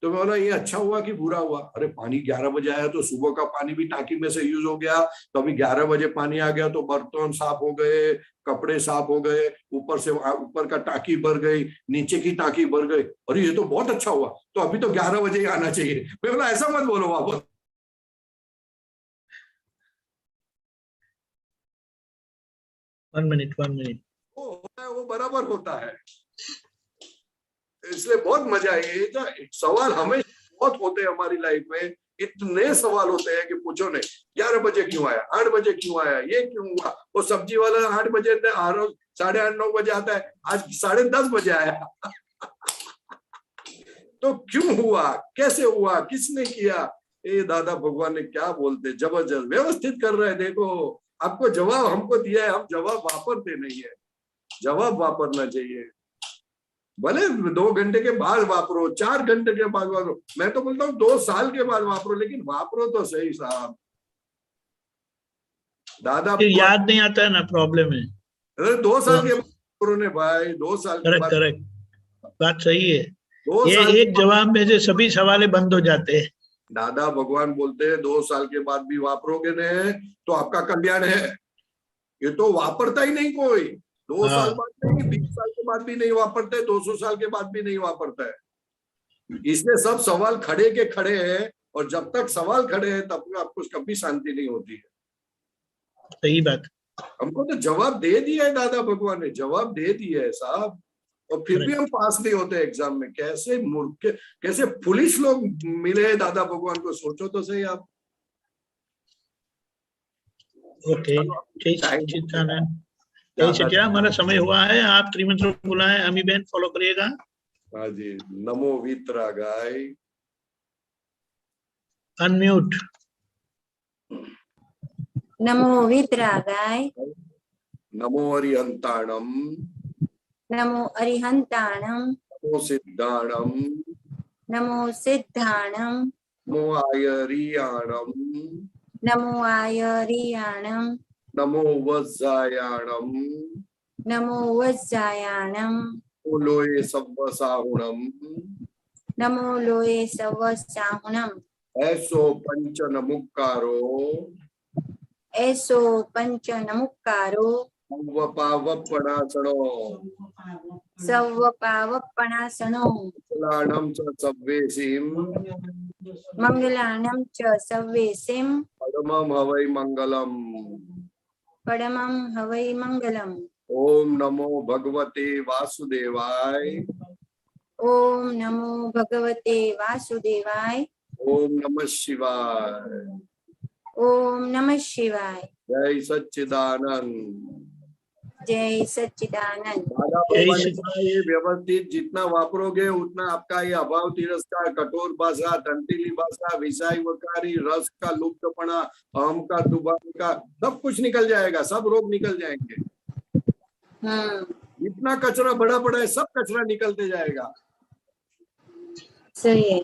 तो मैं बोला ये अच्छा हुआ कि बुरा हुआ। अरे पानी 11 बजे आया तो सुबह का पानी भी टांकी में से यूज हो गया, तो अभी 11 बजे पानी आ गया तो बर्तन साफ हो गए, कपड़े साफ हो गए, ऊपर का टांकी भर गई, नीचे की टांकी भर गई। अरे ये तो बहुत अच्छा हुआ, तो अभी तो 11 बजे ही आना चाहिए। मैं बोला ऐसा मत बोलो वापस। 1 मिनट वो बराबर होता है, इसलिए बहुत मजा है। ये सवाल हमें बहुत होते हैं हमारी लाइफ में, इतने सवाल होते हैं कि पूछो नहीं। 11 बजे क्यों आया, 8 बजे क्यों आया, ये क्यों हुआ, वो सब्जी वाला 8 बजे साढ़े 8 9 बजे आता है, आज 10:30 बजे आया। तो क्यों हुआ, कैसे हुआ, किसने किया। ये दादा भगवान ने क्या बोलते, जबरदस्त व्यवस्थित कर रहे हैं। देखो आपको जवाब हमको दिया है, हम जवाब वापरते नहीं है, जवाब वापरना चाहिए। भले 2 घंटे के बाद वापरो, 4 घंटे के बाद वापरो, मैं तो बोलता हूँ 2 साल के बाद वापरो, लेकिन वापरो तो सही साहब। दादा फिर याद नहीं आता है ना, प्रॉब्लम है। 2 साल के बाद वापरो ने भाई, 2 साल के बाद। करेक्ट, बात सही है। 2 ये साल एक जवाब में से सभी सवाल बंद हो जाते हैं। दादा भगवान बोलते हैं 2 साल के बाद भी वापरोगे ने तो आपका कल्याण है। ये तो वापरता ही नहीं कोई। 2 साल बाद नहीं, 20 साल के बाद भी नहीं वापरता है, 200 साल के बाद भी नहीं वापरता है। इसलिए सब सवाल खड़े के खड़े हैं, और जब तक सवाल खड़े हैं तब तक आपको कभी शांति नहीं होती है। सही बात। हमको तो जवाब दे दिया है, दादा भगवान ने जवाब दे दिया है साहब, और फिर भी हम पास नहीं होते एग्जाम में। कैसे मूर्ख, कैसे पुलिस लोग मिले हैं दादा भगवान को, सोचो तो सही आप। ओके, हमारा समय हुआ है। आप त्रिमंत्र बुलाएं, अमी बहन फॉलो करिएगा। हाँ जी। नमो वितरागाय, अनम्यूट। नमो वितरागाय, नमो अरिहंताणम, नमो अरिहंताणम, नमो सिद्धाणम, नमो सिद्धाणम, नमो आयरियाणम, नमो आयरियाणम, नमो वज्जायाणम, नमो वज्जायाणम, नमो लोये सव्वसाहुणम, नमो लोये सवसाहुणम, ऐसो पंच नमुक्कारो, ऐसो पंच नमुक्कारो, वपावपणासनो, सवपावपणासनो, मंगलाणं च सव्वेसिं, मंगलानं च सव्वेसिं, परमं हवै मंगलम्। परमं हवै मंगलम्। ओम नमो भगवते वासुदेवाय, ओम नमो भगवते वासुदेवाय, ओम नमः शिवाय, ओम नमः शिवाय। जय सच्चिदानंद। जय सच्चिदानंद। दादा भगवान ने कहा, ये व्यवस्थित जितना वापरोगे उतना आपका ये अभाव, तिरस्कार, कठोर भाषा, टंटीली भाषा, विषय वकारी, रस का लुप्तपना, अहम का, दुबारा का, सब कुछ निकल जाएगा, सब रोग निकल जाएंगे। इतना कचरा बड़ा बड़ा है, सब कचरा निकलते जाएगा। सही है।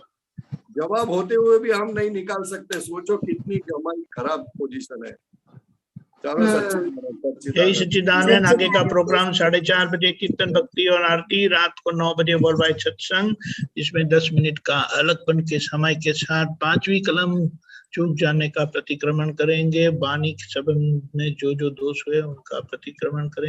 जवाब होते हुए भी हम नहीं निकाल सकते, सोचो कितनी हमारी खराब पोजीशन है। चलो जय सच्चिदानंद। आगे का प्रोग्राम 4:30 बजे कीर्तन, भक्ति और आरती, रात को 9 बजे वर्ल्ड वाइड सत्संग, जिसमें 10 मिनट का अलगपन के समय के साथ 5वीं कलम चूक जाने का प्रतिक्रमण करेंगे। वाणी के संबंध में जो जो दोष हुए उनका प्रतिक्रमण करेंगे।